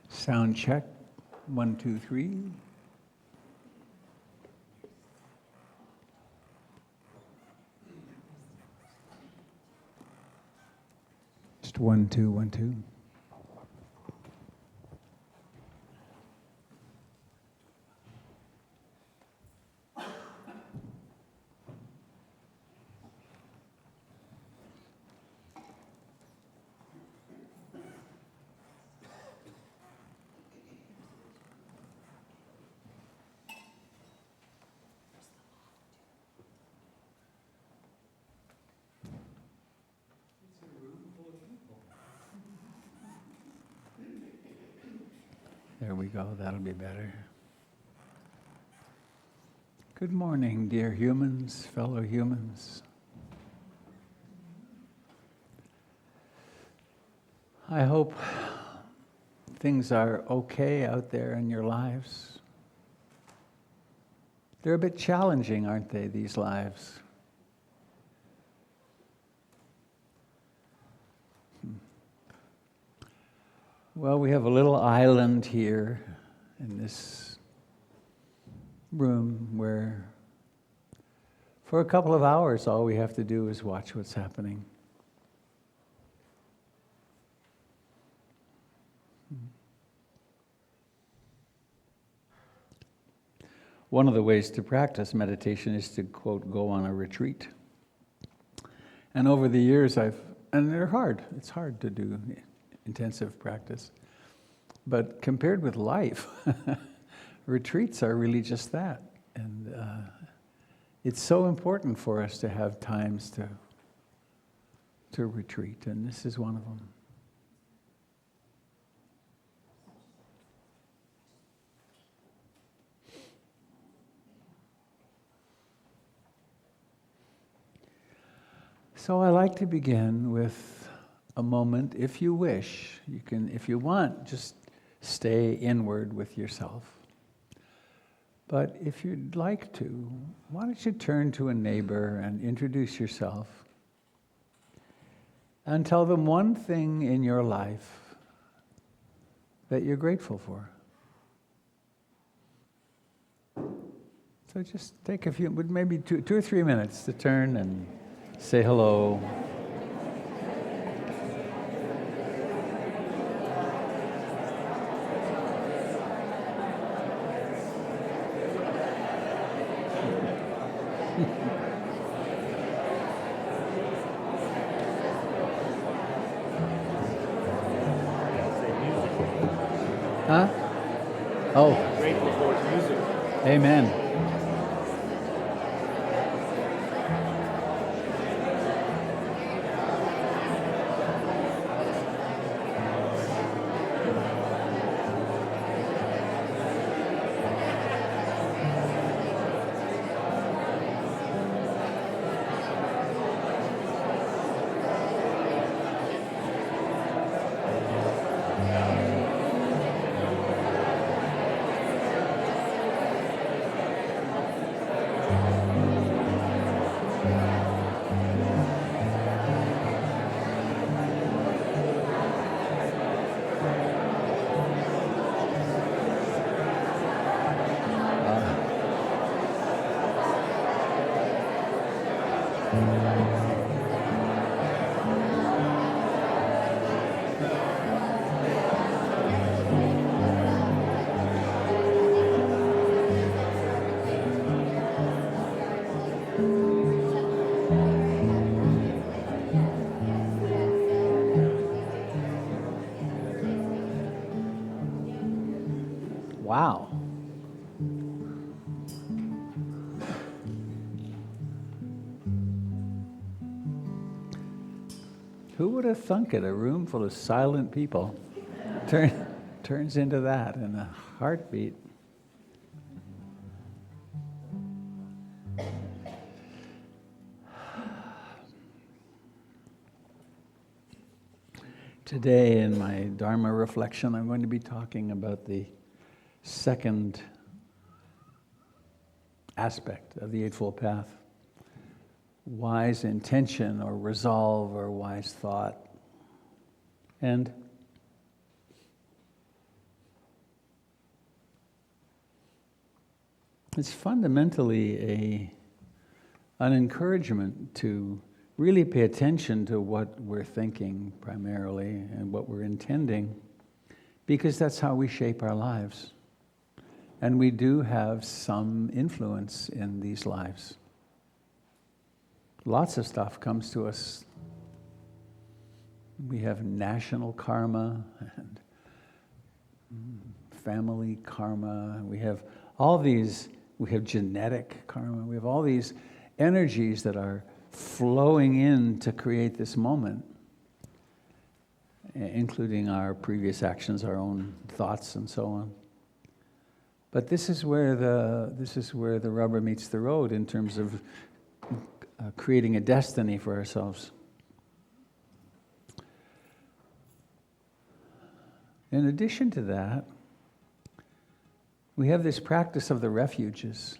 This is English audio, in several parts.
Sound check. 1, 2, 3. Just 1, 2, 1, 2. There we go, that'll be better. Good morning, dear humans, fellow humans. I hope things are okay out there in your lives. They're a bit challenging, aren't they, these lives? Well, we have a little island here in this room where for a couple of hours all we have to do is watch what's happening. One of the ways to practice meditation is to, quote, go on a retreat. And over the years and they're hard, it's hard to do intensive practice. But compared with life, retreats are really just that. And it's so important for us to have times to retreat, and this is one of them. So I like to begin with a moment, if you wish. You can, if you want, just stay inward with yourself. But if you'd like to, why don't you turn to a neighbor and introduce yourself and tell them one thing in your life that you're grateful for. So just take a few, maybe two or 3 minutes to turn and say hello. Huh? Oh. Grateful for his music. Amen. Wow. Who would have thunk it? A room full of silent people turns into that in a heartbeat. Today in my Dharma reflection, I'm going to be talking about the second aspect of the Eightfold Path. Wise intention or resolve or wise thought. And it's fundamentally an encouragement to really pay attention to what we're thinking primarily and what we're intending, because that's how we shape our lives. And we do have some influence in these lives. Lots of stuff comes to us. We have national karma and family karma. We have all these, we have genetic karma. We have all these energies that are flowing in to create this moment, including our previous actions, our own thoughts, and so on. But this is where the rubber meets the road in terms of creating a destiny for ourselves. In addition to that, we have this practice of the refuges.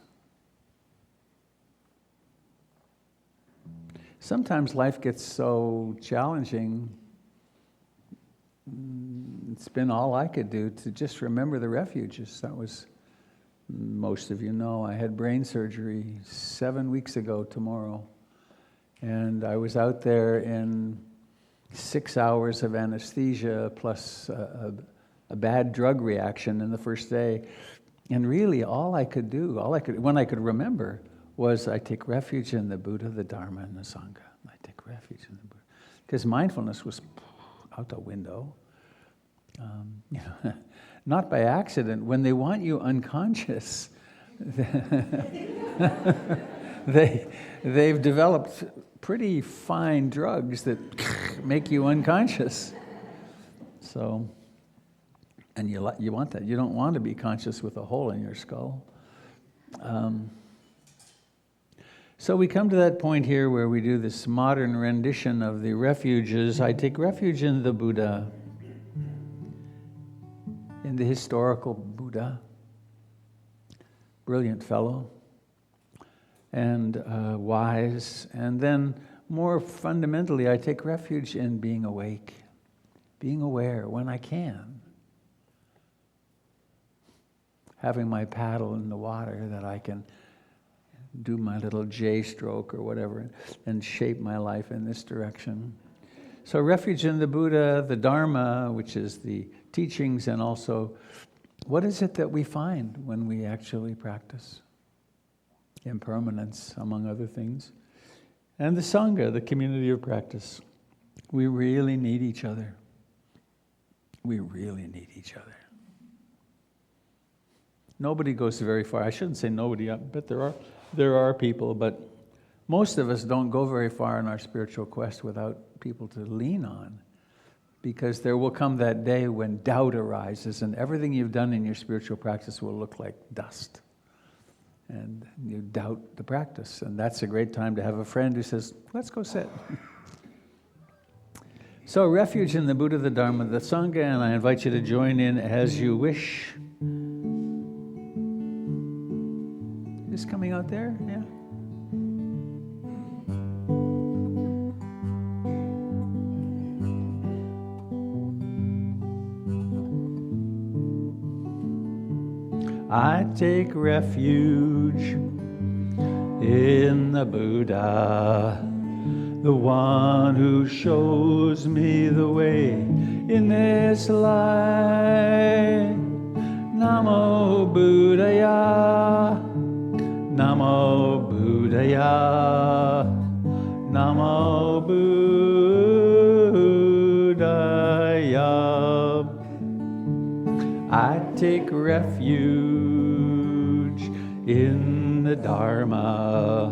Sometimes life gets so challenging, it's been all I could do to just remember the refuges. That was, most of you know, I had brain surgery 7 weeks ago tomorrow. And I was out there in 6 hours of anesthesia plus a bad drug reaction in the first day. And really all I could do, when I could remember, was I take refuge in the Buddha, the Dharma, and the Sangha. I take refuge in the Buddha. Because mindfulness was out the window. Not by accident. When they want you unconscious, they've developed pretty fine drugs that make you unconscious. So, and you want that. You don't want to be conscious with a hole in your skull. So we come to that point here where we do this modern rendition of the refuges. I take refuge in the Buddha, in the historical Buddha, brilliant fellow, and wise. And then more fundamentally, I take refuge in being awake, being aware when I can, having my paddle in the water that I can do my little J stroke or whatever and shape my life in this direction. So refuge in the Buddha, the Dharma, which is the teachings, and also what is it that we find when we actually practice? Impermanence, among other things. And the Sangha, the community of practice. We really need each other. We really need each other. Nobody goes very far. I shouldn't say nobody, but there are people, but most of us don't go very far in our spiritual quest without people to lean on, because there will come that day when doubt arises and everything you've done in your spiritual practice will look like dust. And you doubt the practice, and that's a great time to have a friend who says, let's go sit. So refuge in the Buddha, the Dharma, the Sangha, and I invite you to join in as you wish. Is coming out there? Yeah. I take refuge in the Buddha, the one who shows me the way in this life. Namo Buddhaya. Namo Buddhaya, Namo Buddhaya. I take refuge in the Dharma,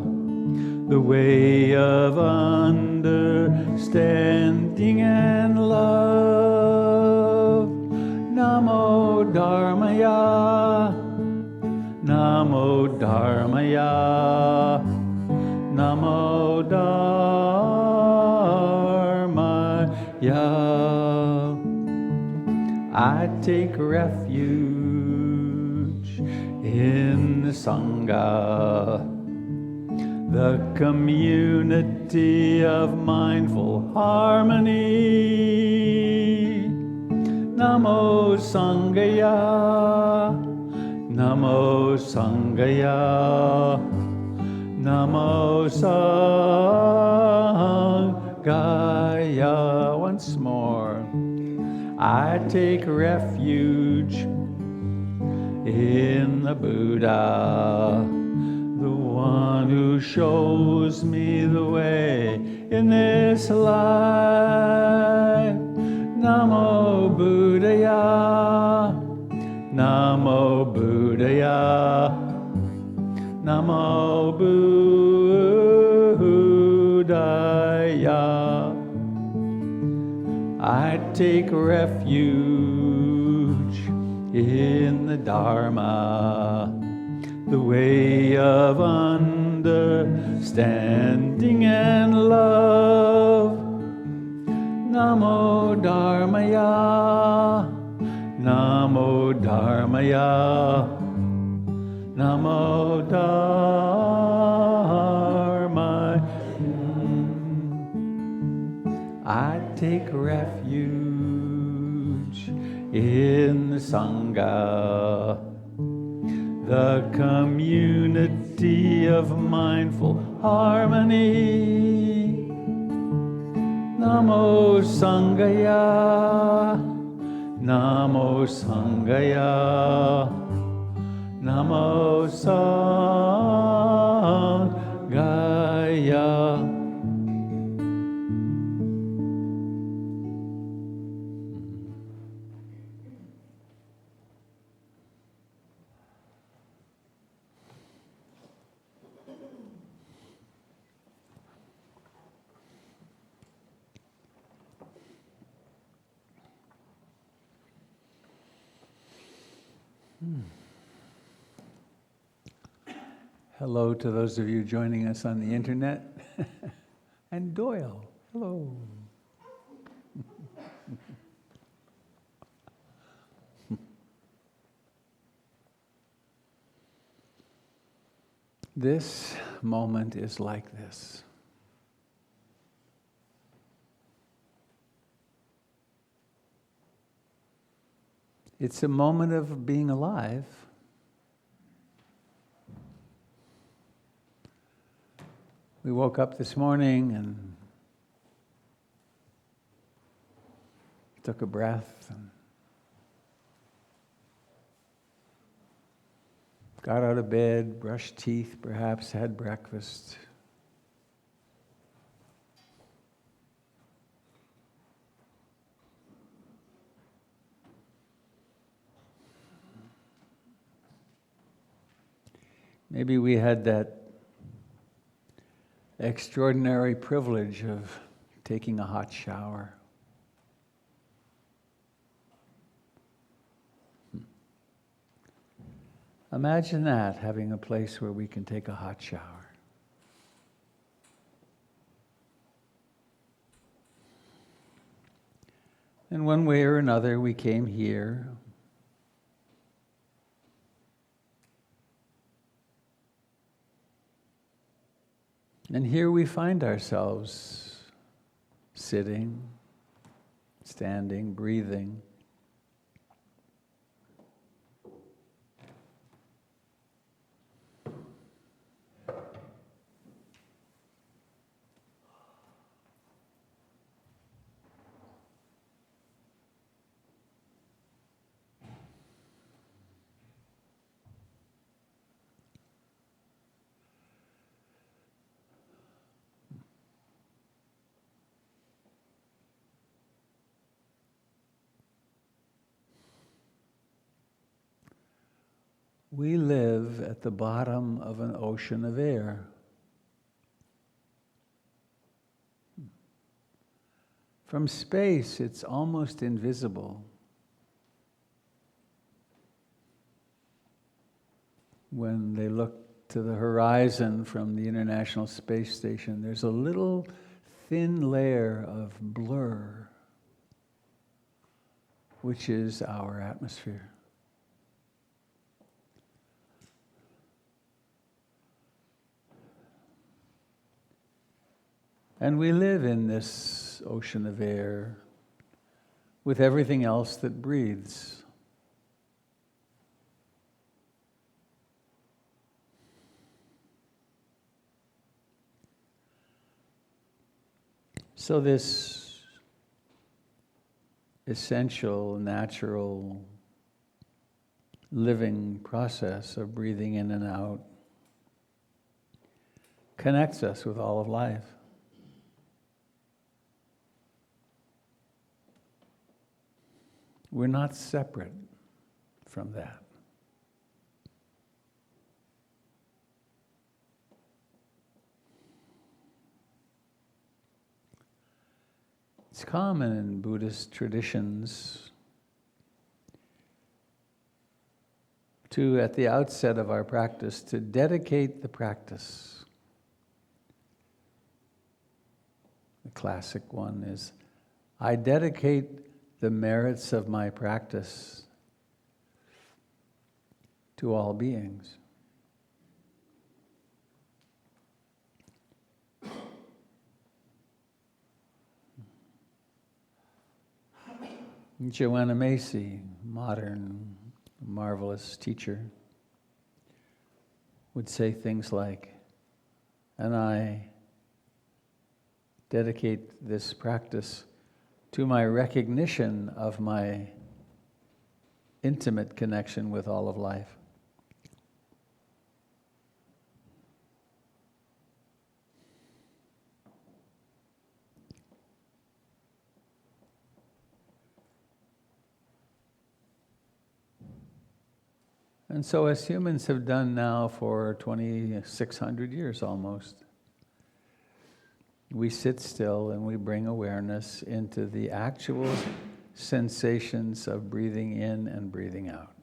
the way of understanding and love. Namo Dharmaya. Namo Dharmaya, Namo Dharmaya. I take refuge in the Sangha, the community of mindful harmony. Namo Sanghaya. Namo Sangaya, Namo Sangaya. Once more. I take refuge in the Buddha, the one who shows me the way in this life. Namo Buddhaya, Namo Buddhaya, Namo Buddhaya. I take refuge in the Dharma, the way of understanding and love. Namo Dharmaya, Namo Dharmaya, Namo Dharmaya. I take refuge in the Sangha, the community of mindful harmony. Namo Sangaya, Namo Sangaya, Namo Sangaya. Hello to those of you joining us on the internet. And Doyle, hello. This moment is like this. It's a moment of being alive. We woke up this morning and took a breath and got out of bed, brushed teeth, perhaps had breakfast. Maybe we had that extraordinary privilege of taking a hot shower. Imagine that, having a place where we can take a hot shower. And one way or another, we came here. And here we find ourselves sitting, standing, breathing. We live at the bottom of an ocean of air. From space, it's almost invisible. When they look to the horizon from the International Space Station, there's a little thin layer of blur, which is our atmosphere. And we live in this ocean of air with everything else that breathes. So this essential, natural, living process of breathing in and out connects us with all of life. We're not separate from that. It's common in Buddhist traditions to, at the outset of our practice, to dedicate the practice. The classic one is, I dedicate the merits of my practice to all beings. Joanna Macy, modern, marvelous teacher, would say things like, and I dedicate this practice to my recognition of my intimate connection with all of life. And so as humans have done now for 2,600 years almost, we sit still and we bring awareness into the actual sensations of breathing in and breathing out.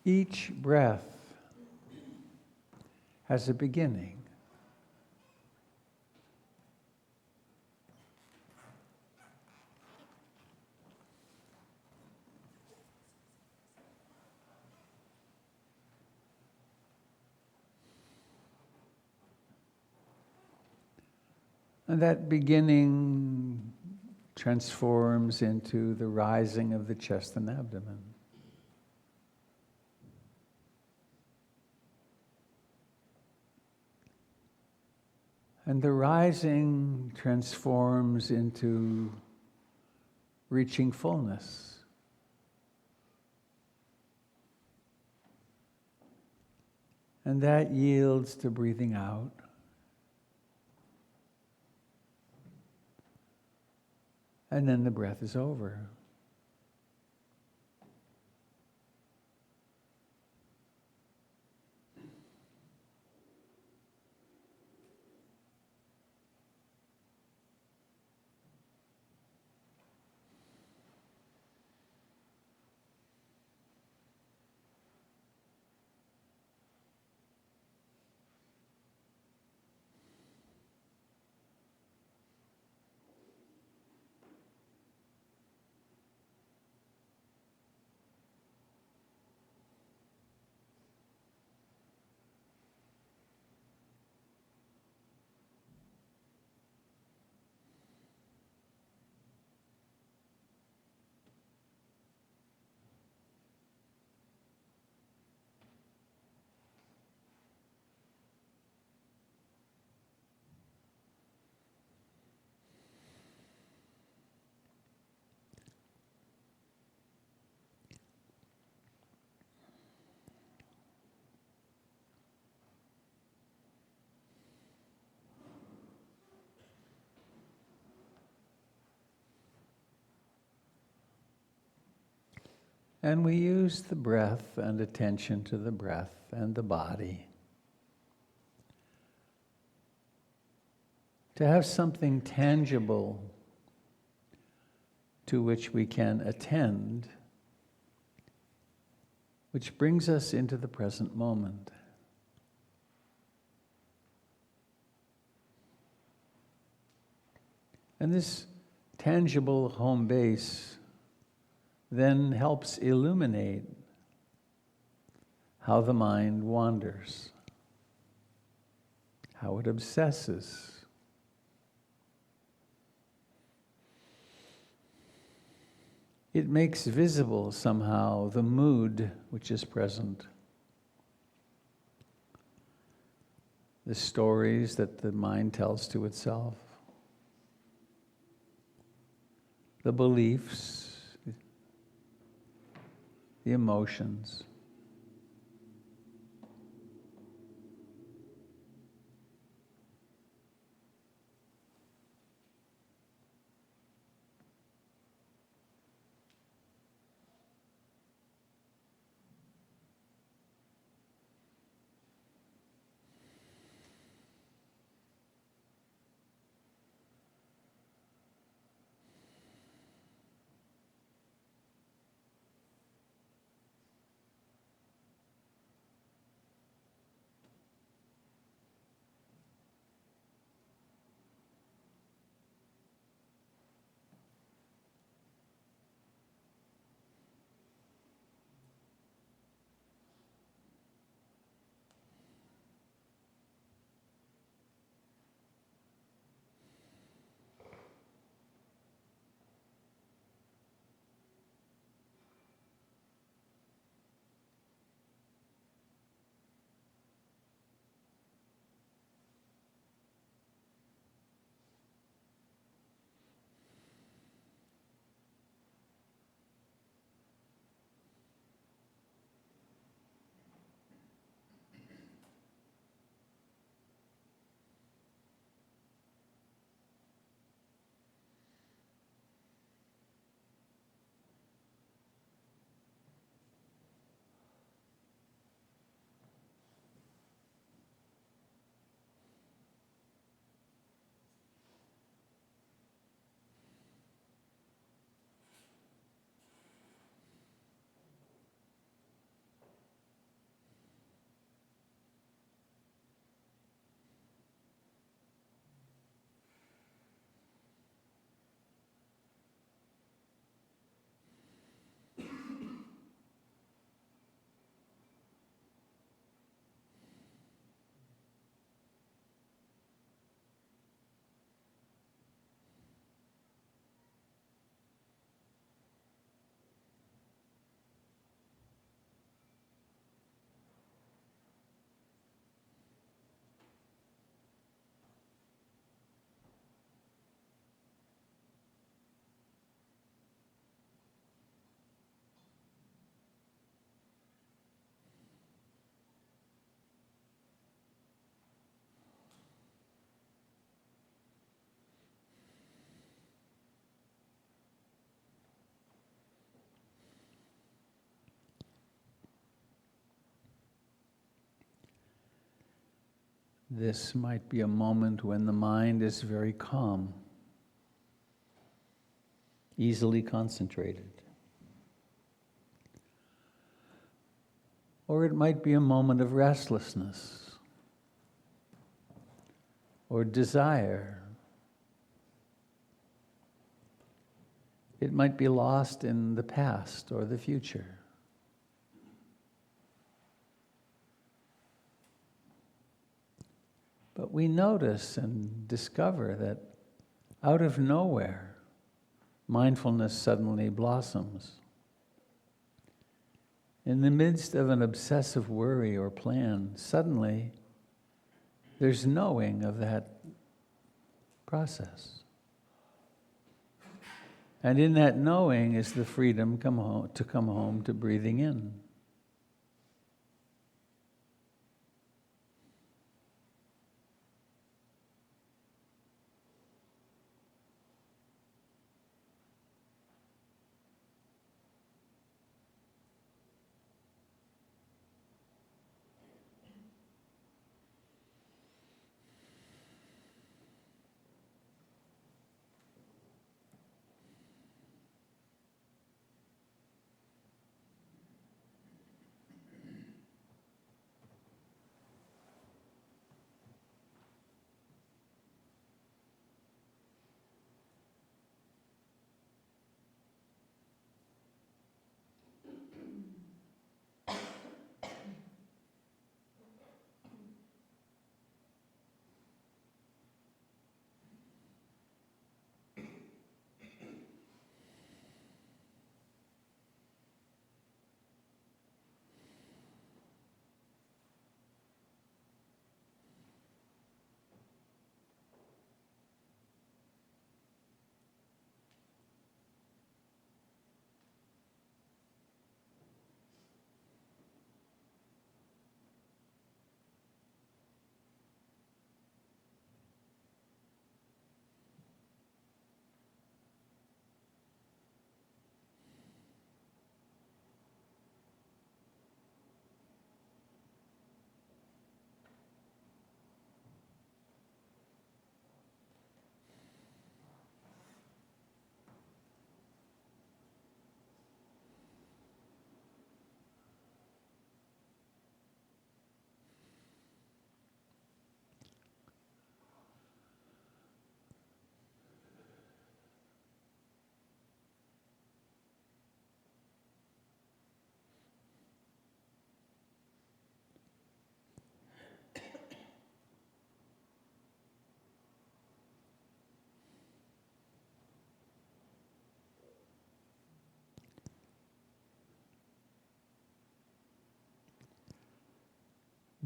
Each breath has a beginning. And that beginning transforms into the rising of the chest and abdomen. And the rising transforms into reaching fullness. And that yields to breathing out. And then the breath is over. And we use the breath and attention to the breath and the body to have something tangible to which we can attend, which brings us into the present moment. And this tangible home base then helps illuminate how the mind wanders, how it obsesses. It makes visible somehow the mood which is present, the stories that the mind tells to itself, the beliefs, the emotions. This might be a moment when the mind is very calm, easily concentrated. Or it might be a moment of restlessness or desire. It might be lost in the past or the future. But we notice and discover that out of nowhere, mindfulness suddenly blossoms. In the midst of an obsessive worry or plan, suddenly there's knowing of that process. And in that knowing is the freedom to come home to breathing in.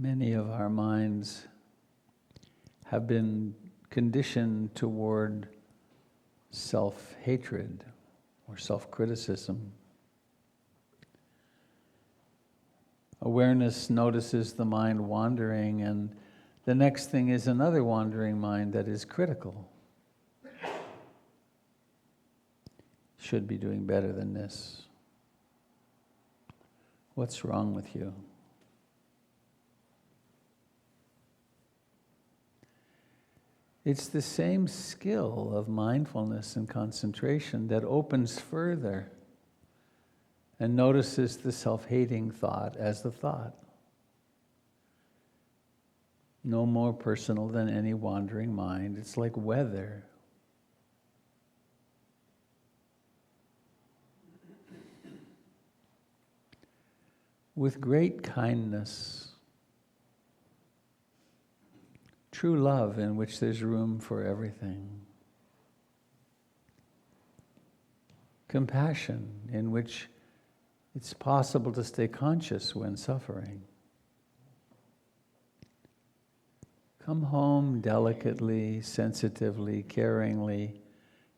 Many of our minds have been conditioned toward self-hatred or self-criticism. Awareness notices the mind wandering, and the next thing is another wandering mind that is critical. Should be doing better than this. What's wrong with you? It's the same skill of mindfulness and concentration that opens further and notices the self-hating thought as the thought. No more personal than any wandering mind. It's like weather. With great kindness, true love in which there's room for everything. Compassion in which it's possible to stay conscious when suffering. Come home delicately, sensitively, caringly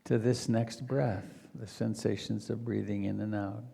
to this next breath, the sensations of breathing in and out.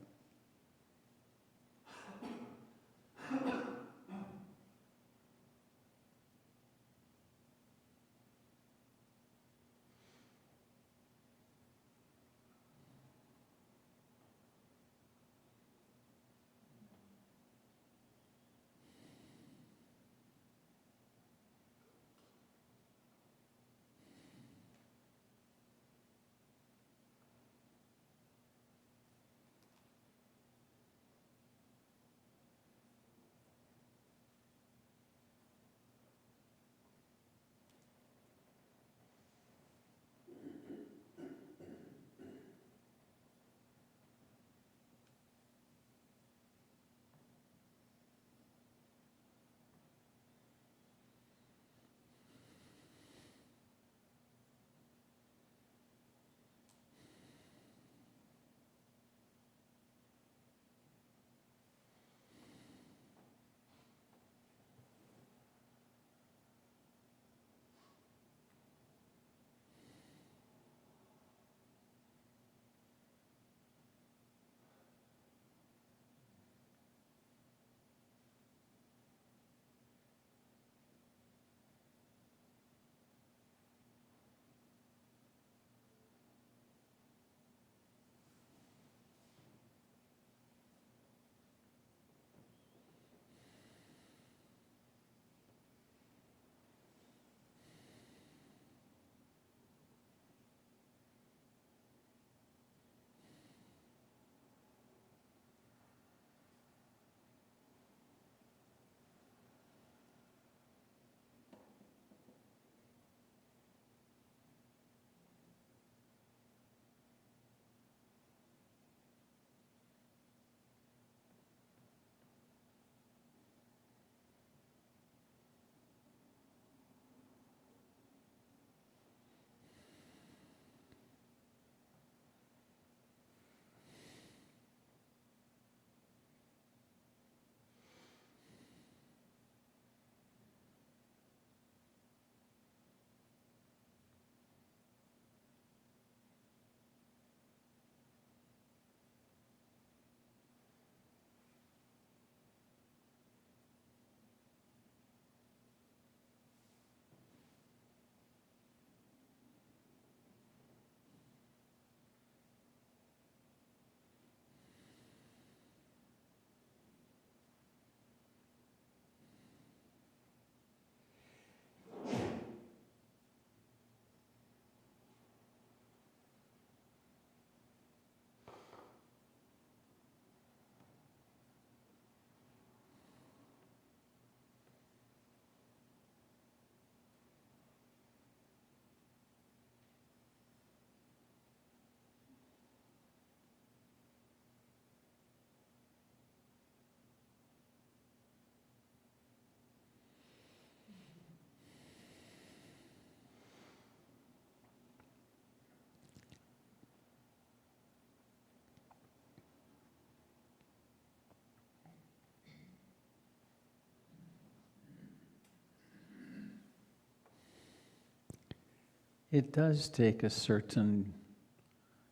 It does take a certain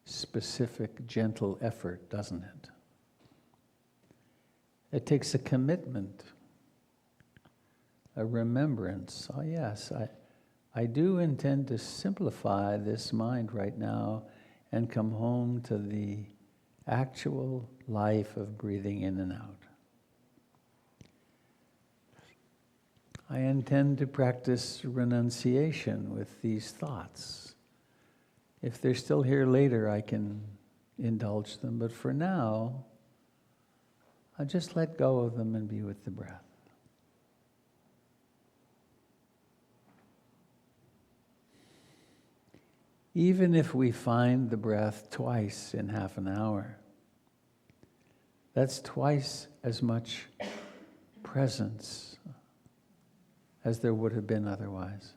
specific, gentle effort, doesn't it? It takes a commitment, a remembrance. Oh yes, I do intend to simplify this mind right now and come home to the actual life of breathing in and out. I intend to practice renunciation with these thoughts. If they're still here later, I can indulge them, but for now, I'll just let go of them and be with the breath. Even if we find the breath twice in half an hour, that's twice as much presence as there would have been otherwise.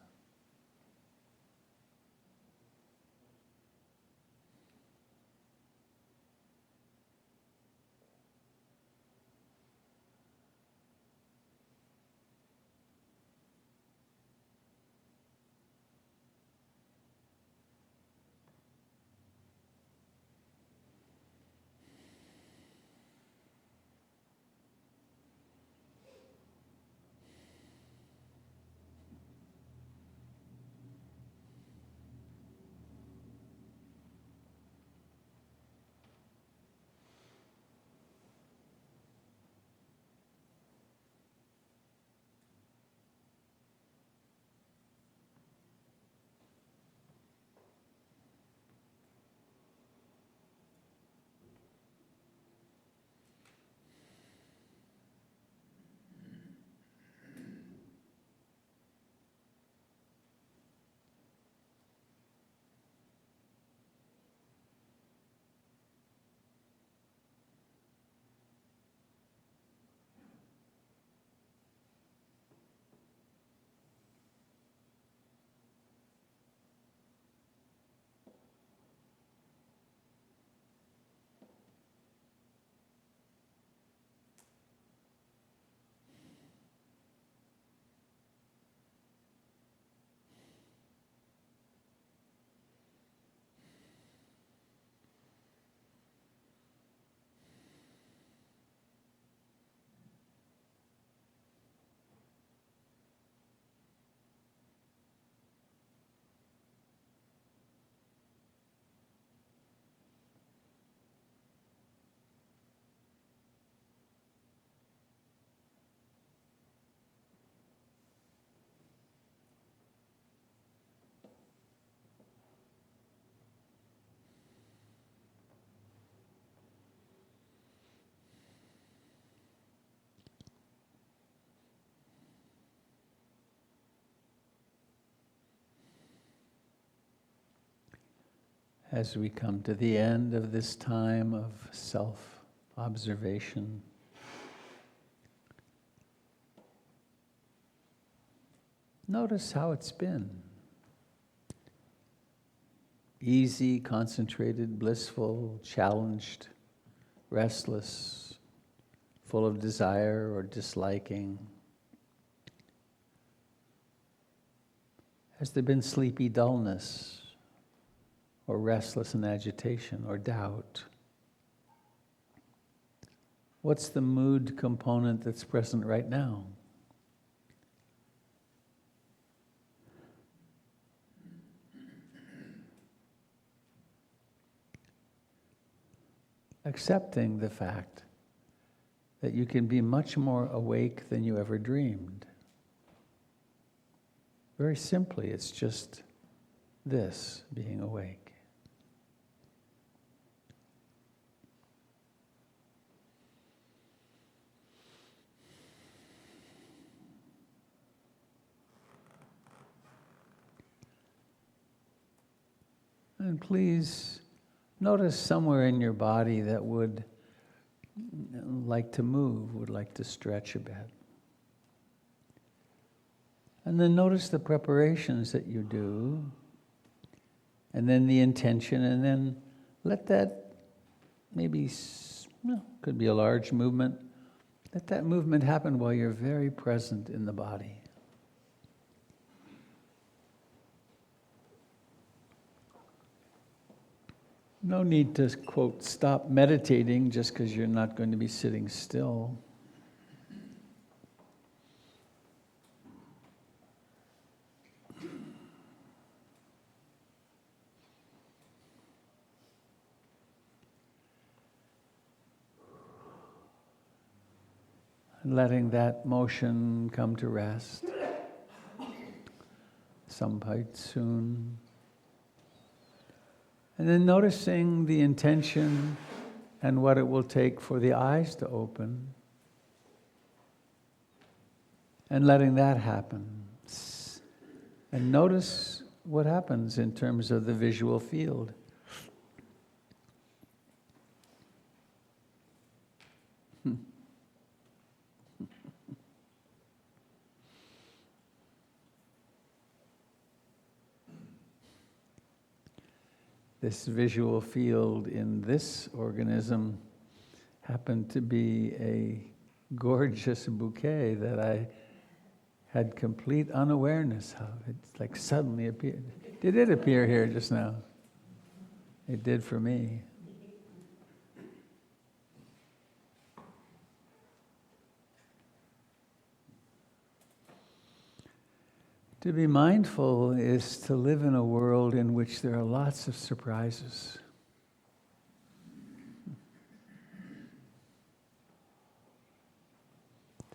As we come to the end of this time of self-observation, notice how it's been. Easy, concentrated, blissful, challenged, restless, full of desire or disliking. Has there been sleepy dullness? Or restless and agitation, or doubt? What's the mood component that's present right now? Accepting the fact that you can be much more awake than you ever dreamed. Very simply, it's just this, being awake. And please notice somewhere in your body that would like to move, would like to stretch a bit. And then notice the preparations that you do, and then the intention, and then let that maybe, could be a large movement, let that movement happen while you're very present in the body. No need to, quote, stop meditating just because you're not going to be sitting still. Letting that motion come to rest sometime soon. And then noticing the intention and what it will take for the eyes to open. And letting that happen. And notice what happens in terms of the visual field. This visual field in this organism happened to be a gorgeous bouquet that I had complete unawareness of. It's like suddenly appeared. Did it appear here just now? It did for me. To be mindful is to live in a world in which there are lots of surprises.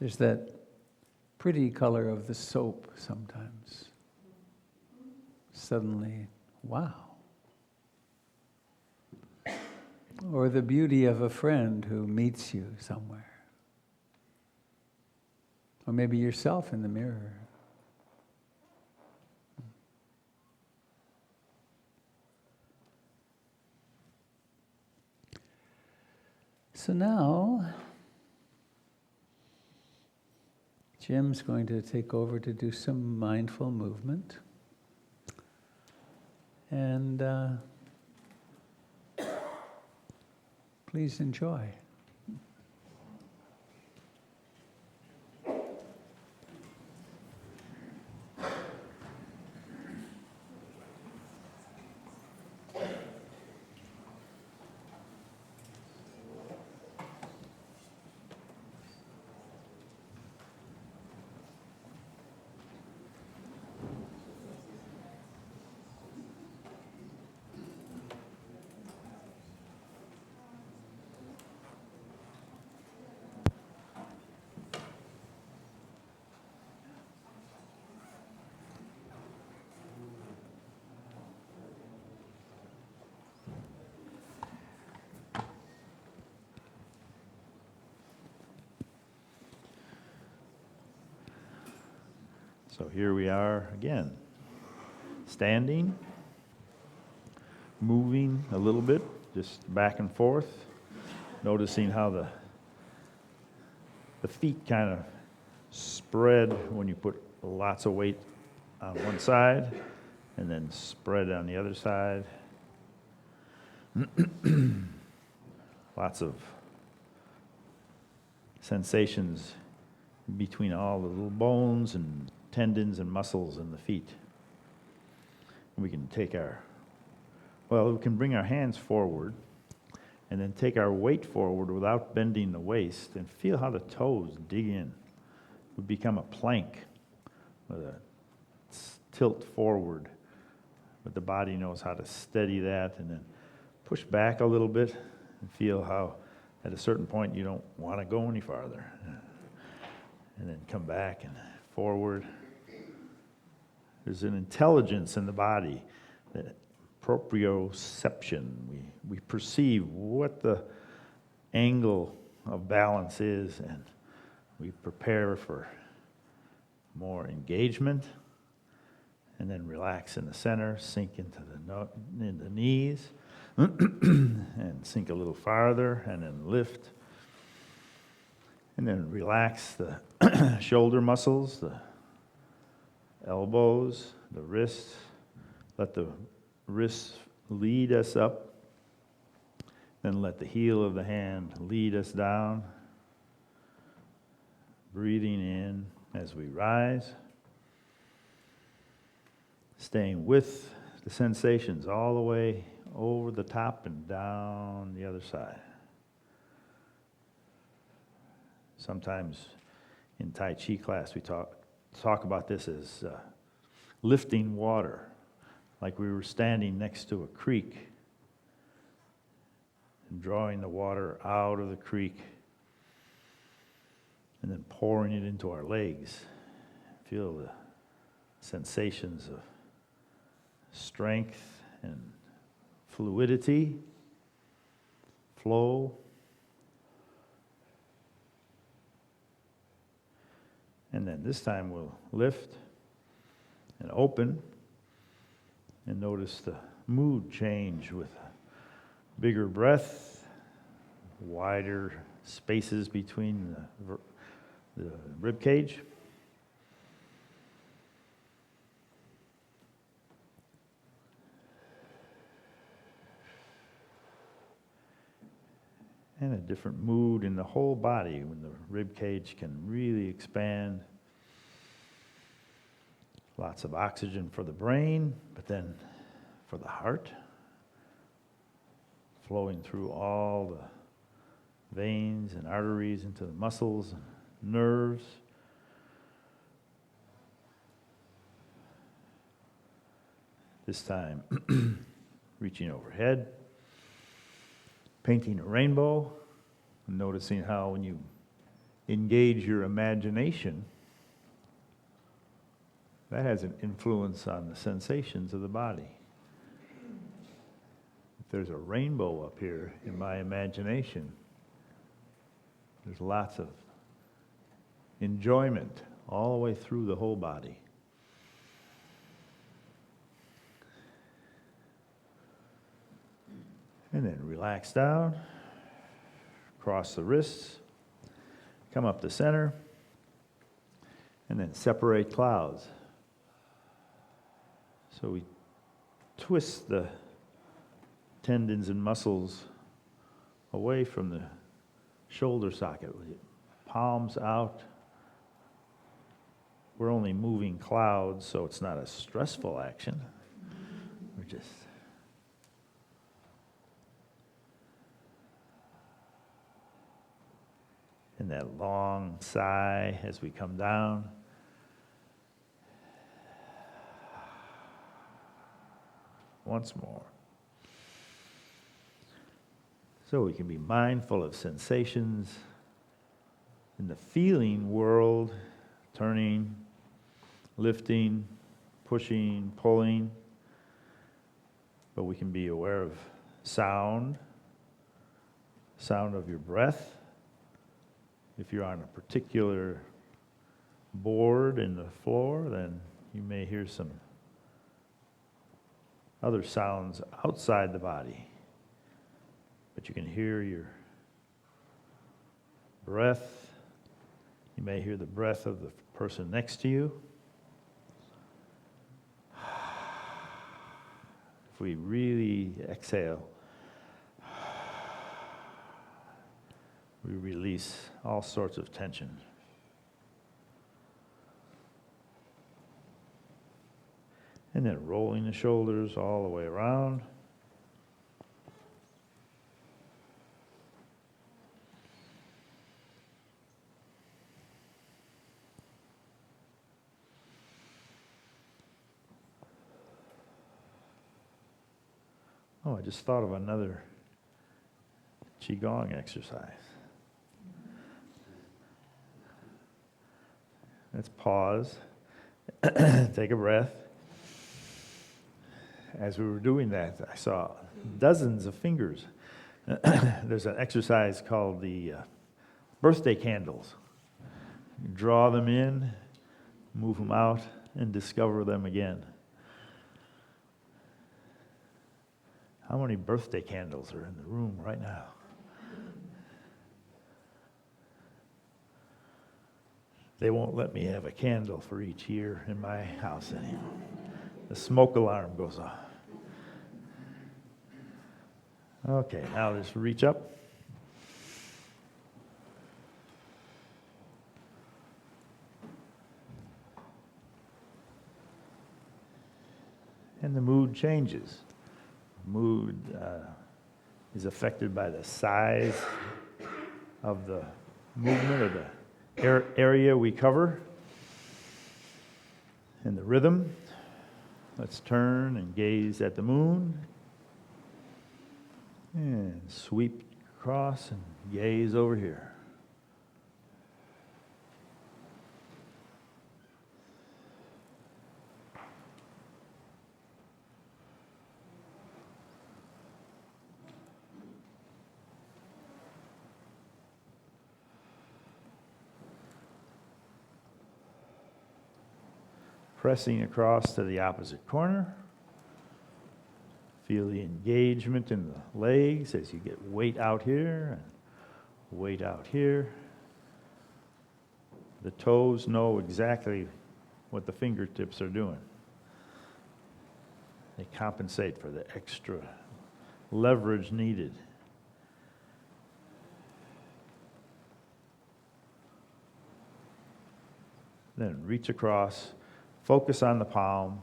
There's that pretty color of the soap sometimes. Suddenly, wow. Or the beauty of a friend who meets you somewhere. Or maybe yourself in the mirror. So now, Jim's going to take over to do some mindful movement. And please enjoy. So here we are again, standing, moving a little bit, just back and forth, noticing how the feet kind of spread when you put lots of weight on one side and then spread on the other side. Lots of sensations between all the little bones and tendons and muscles in the feet. We can we can bring our hands forward and then take our weight forward without bending the waist and feel how the toes dig in. We become a plank with a tilt forward, but the body knows how to steady that, and then push back a little bit and feel how at a certain point you don't want to go any farther. And then come back and forward. There's an intelligence in the body, that proprioception. We perceive what the angle of balance is, and we prepare for more engagement, and then relax in the center, sink into the knees, and sink a little farther, and then lift. And then relax the shoulder muscles, the elbows, the wrists. Let the wrists lead us up. Then let the heel of the hand lead us down. Breathing in as we rise. Staying with the sensations all the way over the top and down the other side. Sometimes in Tai Chi class we talk about this as lifting water, like we were standing next to a creek and drawing the water out of the creek and then pouring it into our legs. Feel the sensations of strength and fluidity, flow. And then this time we'll lift and open and notice the mood change with bigger breath, wider spaces between the rib cage. And a different mood in the whole body when the rib cage can really expand. Lots of oxygen for the brain, but then for the heart, flowing through all the veins and arteries into the muscles and nerves. This time, reaching overhead, painting a rainbow, and noticing how when you engage your imagination, that has an influence on the sensations of the body. If there's a rainbow up here in my imagination, there's lots of enjoyment all the way through the whole body. And then relax down, cross the wrists, come up the center, and then separate clouds. So we twist the tendons and muscles away from the shoulder socket. Palms out. We're only moving clouds, so it's not a stressful action. We're just in that long sigh as we come down. Once more. So we can be mindful of sensations in the feeling world, turning, lifting, pushing, pulling. But we can be aware of sound of your breath. If you're on a particular board in the floor, then you may hear some other sounds outside the body. But you can hear your breath. You may hear the breath of the person next to you. If we really exhale, we release all sorts of tension. And then rolling the shoulders all the way around. Oh, I just thought of another Qigong exercise. Let's pause, take a breath. As we were doing that, I saw dozens of fingers. There's an exercise called the birthday candles. You draw them in, move them out, and discover them again. How many birthday candles are in the room right now? They won't let me have a candle for each year in my house anymore. The smoke alarm goes off. Okay, now just reach up. And the mood changes. mood is affected by the size of the movement or the area we cover and the rhythm. Let's turn and gaze at the moon and sweep across and gaze over here. Pressing across to the opposite corner. Feel the engagement in the legs as you get weight out here and weight out here. The toes know exactly what the fingertips are doing. They compensate for the extra leverage needed. Then reach across. Focus on the palm.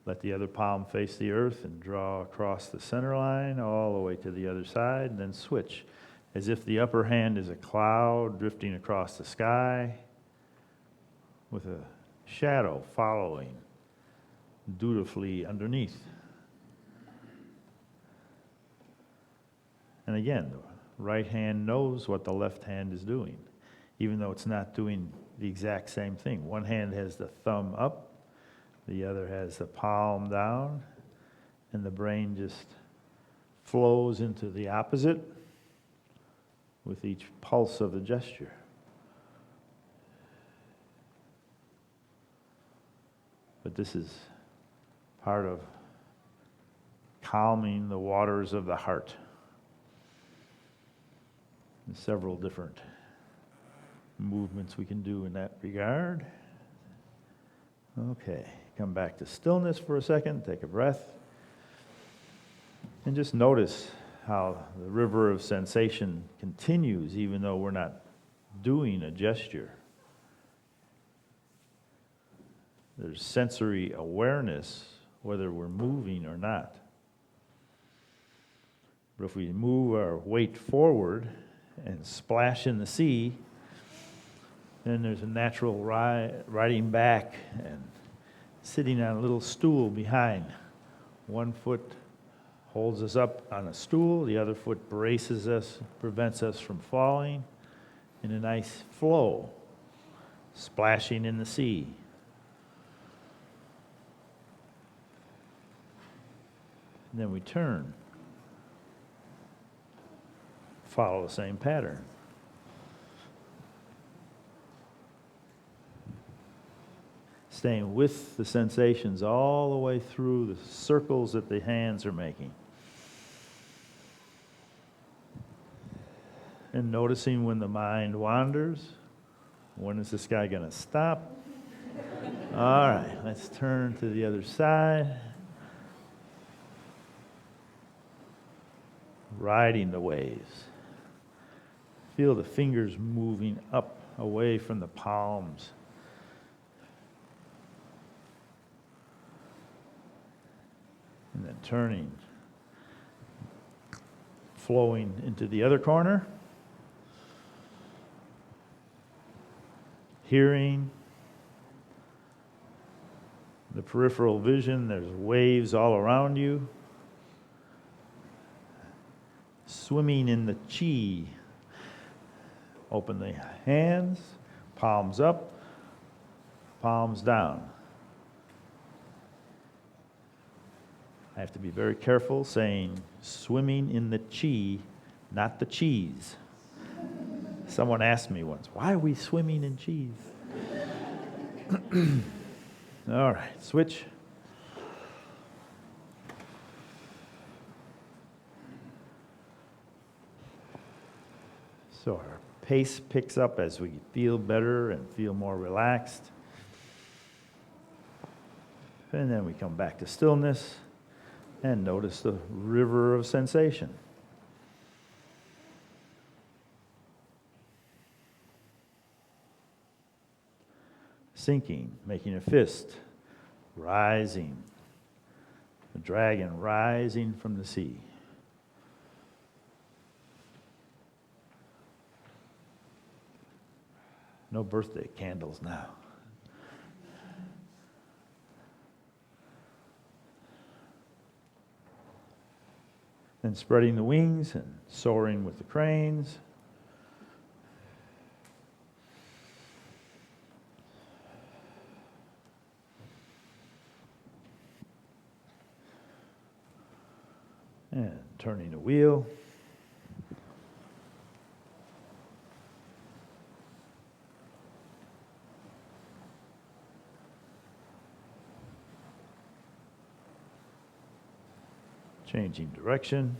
Let the other palm face the earth and draw across the center line all the way to the other side, and then switch as if the upper hand is a cloud drifting across the sky with a shadow following dutifully underneath. And again, the right hand knows what the left hand is doing, even though it's not doing the exact same thing. One hand has the thumb up, the other has the palm down, and the brain just flows into the opposite with each pulse of the gesture. But this is part of calming the waters of the heart. There's several different movements we can do in that regard. Okay, come back to stillness for a second, take a breath, and just notice how the river of sensation continues even though we're not doing a gesture. There's sensory awareness whether we're moving or not. But if we move our weight forward and splash in the sea, then there's a natural riding back and sitting on a little stool behind. One foot holds us up on a stool, the other foot braces us, prevents us from falling in a nice flow, splashing in the sea. And then we turn, follow the same pattern. Staying with the sensations all the way through the circles that the hands are making. And noticing when the mind wanders. When is this guy going to stop? All right, let's turn to the other side. Riding the waves. Feel the fingers moving up away from the palms. And then turning, flowing into the other corner. Hearing the peripheral vision, there's waves all around you. Swimming in the chi. Open the hands, palms up, palms down. I have to be very careful saying swimming in the chi, not the cheese. Someone asked me once, why are we swimming in cheese? All right, switch. So our pace picks up as we feel better and feel more relaxed. And then we come back to stillness and notice the river of sensation. Sinking, making a fist, rising, The dragon rising from the sea. No birthday candles now. Then spreading the wings and soaring with the cranes. And turning a wheel. Changing direction.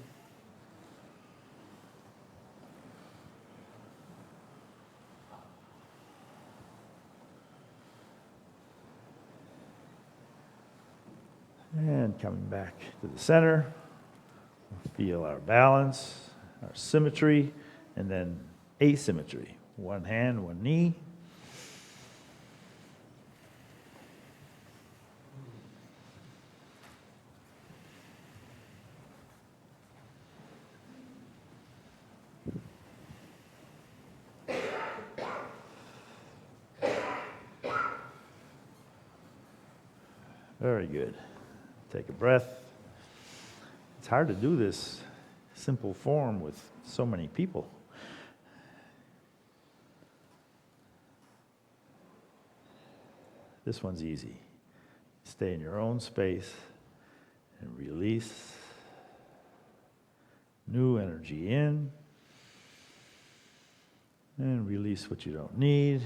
And coming back to the center. Feel our balance, our symmetry, and then asymmetry. One hand, one knee. Very good. Take a breath. It's hard to do this simple form with so many people. This one's easy. Stay in your own space and release new energy in and release what you don't need.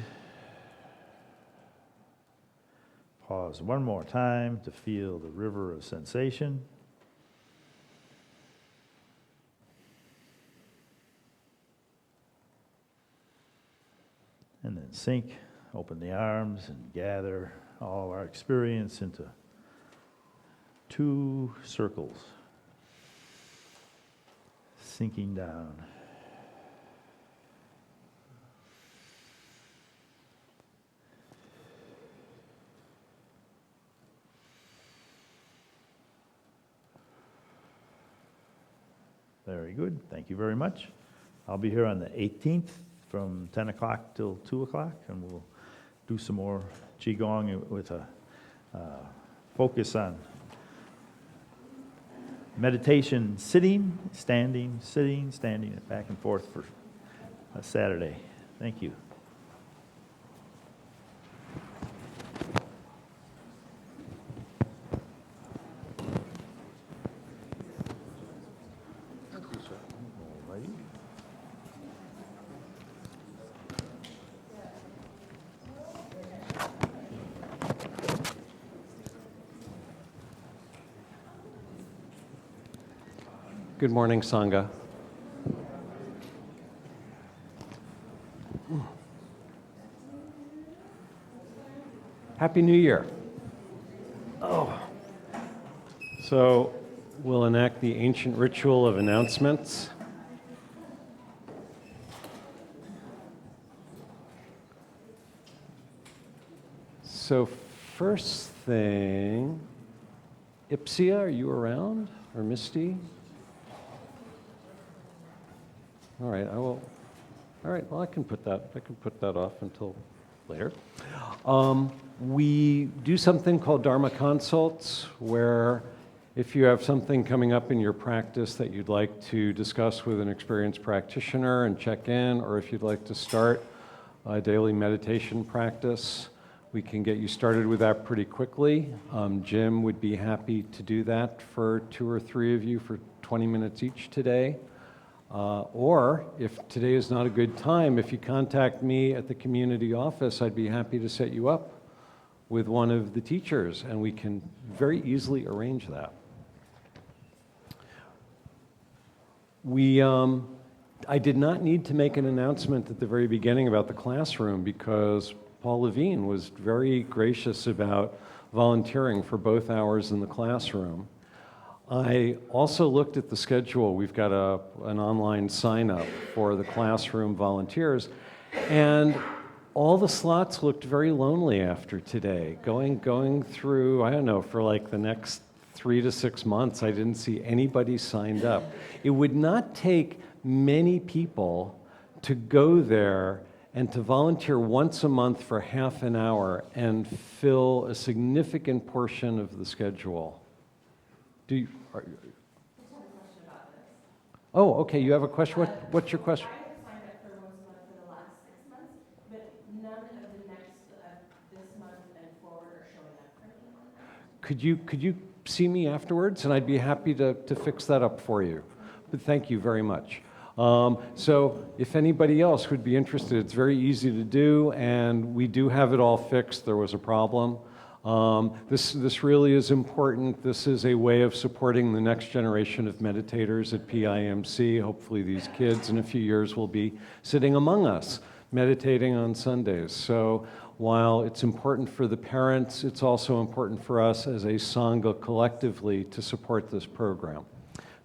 Pause one more time to feel the river of sensation. And then sink, open the arms, and gather all our experience into 2 circles. Sinking down. Very good. Thank you very much. I'll be here on the 18th from 10 o'clock till 2 o'clock, and we'll do some more Qigong with a focus on meditation, sitting, standing, back and forth for a Saturday. Thank you. Good morning, Sangha. Happy New Year. So we'll enact the ancient ritual of announcements. So first thing, Ipsia, are you around? Or Misty? All right, I will. All right, well, I can put that off until later. We do something called Dharma Consults, where if you have something coming up in your practice that you'd like to discuss with an experienced practitioner and check in, or if you'd like to start a daily meditation practice, we can get you started with that pretty quickly. Jim would be happy to do that for 2 or 3 of you for 20 minutes each today. Or if today is not a good time, if you contact me at the community office, I'd be happy to set you up with one of the teachers, and we can very easily arrange that. I did not need to make an announcement at the very beginning about the classroom because Paul Levine was very gracious about volunteering for both hours in the classroom. I also looked at the schedule. We've got an online sign-up for the classroom volunteers, and all the slots looked very lonely after today. Going through, I don't know, for like the next 3 to 6 months, I didn't see anybody signed up. It would not take many people to go there and to volunteer once a month for half an hour and fill a significant portion of the schedule. Oh, okay, you have a question? What's your question? I have signed up for once a month for the last 6 months, but none of the next, this month and forward are showing up for me. Could you see me afterwards, and I'd be happy to fix that up for you. But thank you very much. So if anybody else would be interested, it's very easy to do, and we do have it all fixed. There was a problem. This really is important. This is a way of supporting the next generation of meditators at PIMC. Hopefully these kids in a few years will be sitting among us, meditating on Sundays. So while it's important for the parents, it's also important for us as a Sangha collectively to support this program.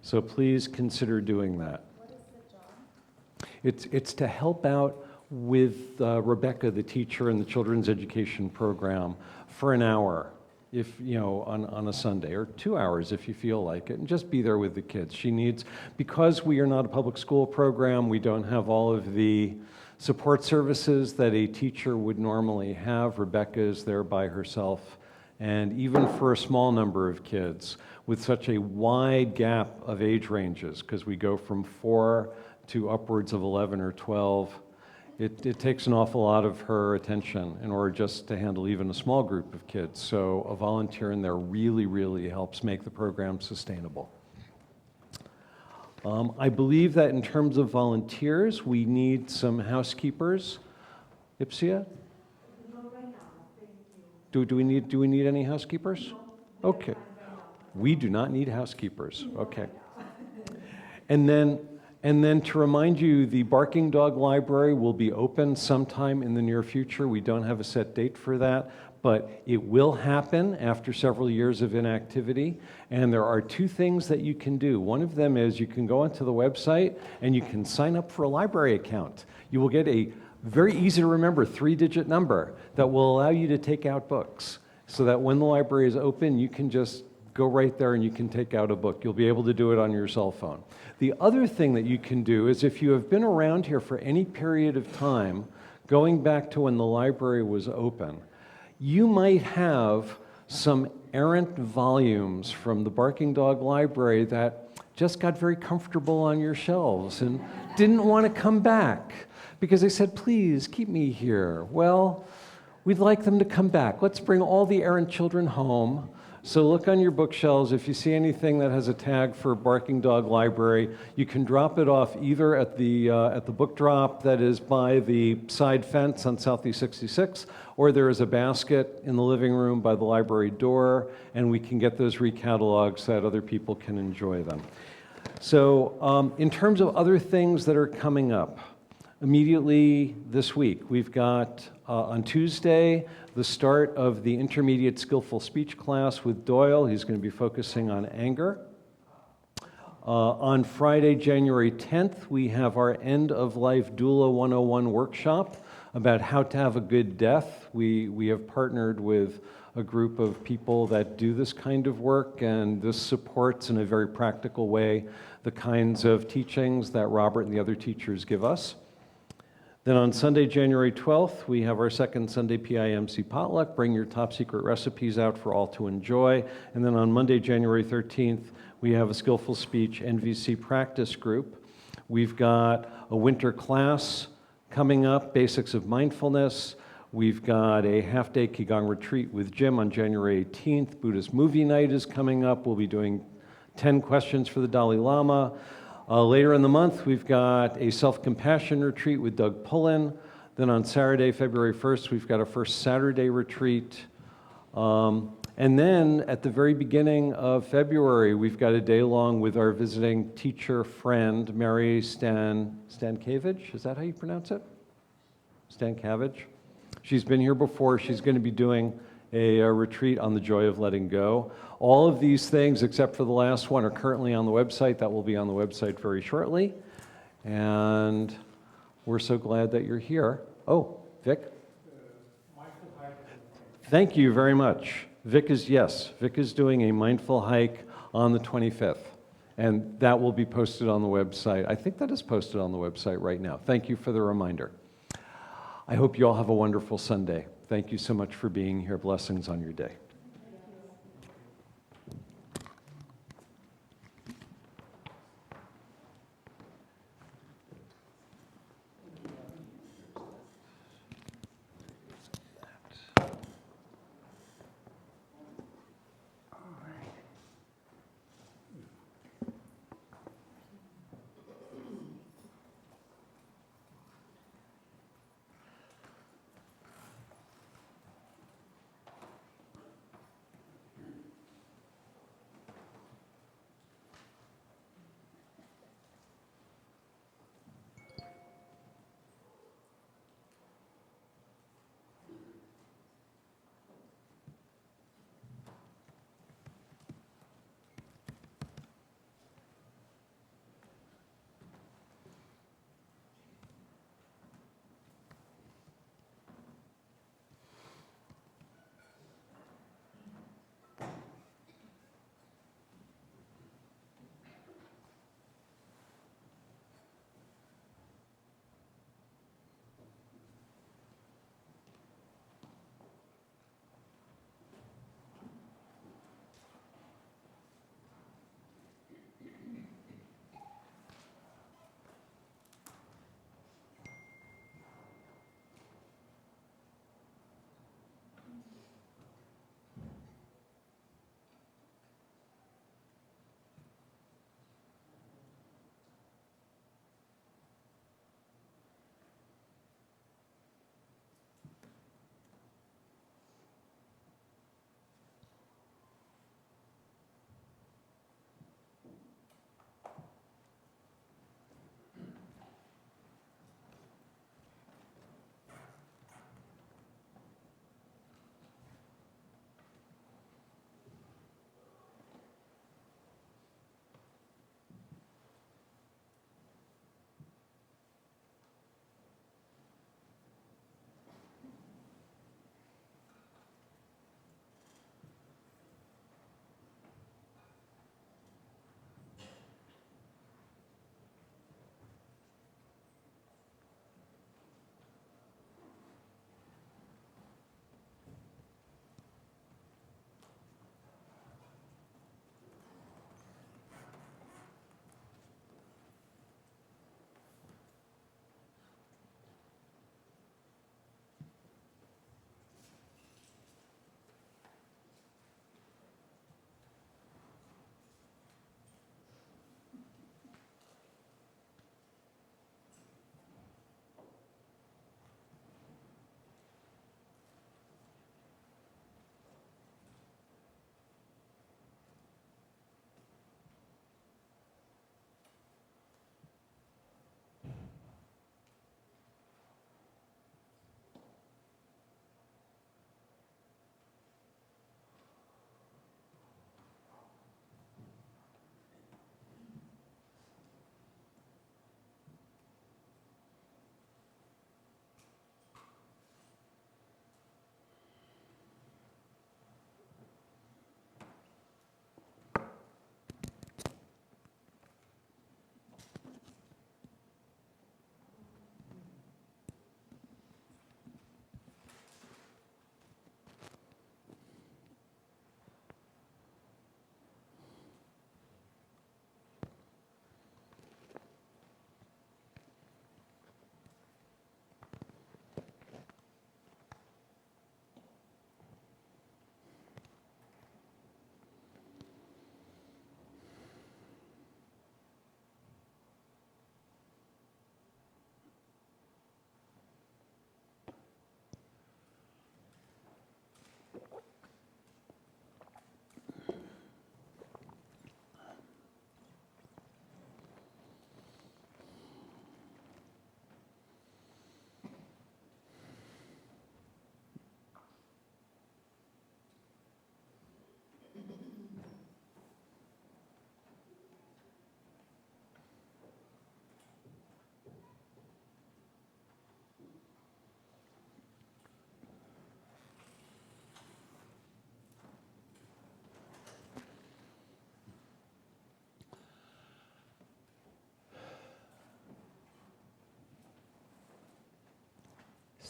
So please consider doing that. What is the job? It's to help out with Rebecca, the teacher in the children's education program, for an hour, if on a Sunday, or 2 hours if you feel like it, and just be there with the kids. She needs, because we are not a public school program, we don't have all of the support services that a teacher would normally have. Rebecca is there by herself, and even for a small number of kids, with such a wide gap of age ranges, because we go from 4 to upwards of 11 or 12, it takes an awful lot of her attention in order just to handle even a small group of kids. So a volunteer in there really, really helps make the program sustainable. I believe that in terms of volunteers, we need some housekeepers. Ipsia? No, right now, thank you. Do we need any housekeepers? Okay. We do not need housekeepers. Okay. And then to remind you, the Barking Dog Library will be open sometime in the near future. We don't have a set date for that, but it will happen after several years of inactivity. And there are 2 things that you can do. One of them is you can go onto the website and you can sign up for a library account. You will get a very easy to remember 3-digit number that will allow you to take out books, so that when the library is open, you can just go right there and you can take out a book. You'll be able to do it on your cell phone. The other thing that you can do is, if you have been around here for any period of time, going back to when the library was open, you might have some errant volumes from the Barking Dog Library that just got very comfortable on your shelves and didn't want to come back because they said, please keep me here. Well, we'd like them to come back. Let's bring all the errant children home. So look on your bookshelves. If you see anything that has a tag for Barking Dog Library, you can drop it off either at the book drop that is by the side fence on Southeast 66, or there is a basket in the living room by the library door, and we can get those recatalogs so that other people can enjoy them. So in terms of other things that are coming up, immediately this week, we've got on Tuesday the start of the intermediate skillful speech class with Doyle. He's going to be focusing on anger. On Friday, January 10th, we have our End of Life Doula 101 workshop about how to have a good death. We have partnered with a group of people that do this kind of work, and this supports in a very practical way the kinds of teachings that Robert and the other teachers give us. Then on Sunday, January 12th, we have our second Sunday PIMC potluck. Bring your top secret recipes out for all to enjoy. And then on Monday, January 13th, we have a Skillful Speech NVC practice group. We've got a winter class coming up, Basics of Mindfulness. We've got a half-day Qigong retreat with Jim on January 18th. Buddhist movie night is coming up. We'll be doing 10 questions for the Dalai Lama. Later in the month, we've got a self-compassion retreat with Doug Pullen. Then on Saturday, February 1st, we've got our first Saturday retreat. And then at the very beginning of February, we've got a day long with our visiting teacher friend, Mary Stankevich. Is that how you pronounce it? Stankevich. She's been here before. She's going to be doing a retreat on the joy of letting go. All of these things, except for the last one, are currently on the website. That will be on the website very shortly. And we're so glad that you're here. Oh, Vic? Thank you very much. Vic is doing a mindful hike on the 25th. And that will be posted on the website. I think that is posted on the website right now. Thank you for the reminder. I hope you all have a wonderful Sunday. Thank you so much for being here. Blessings on your day.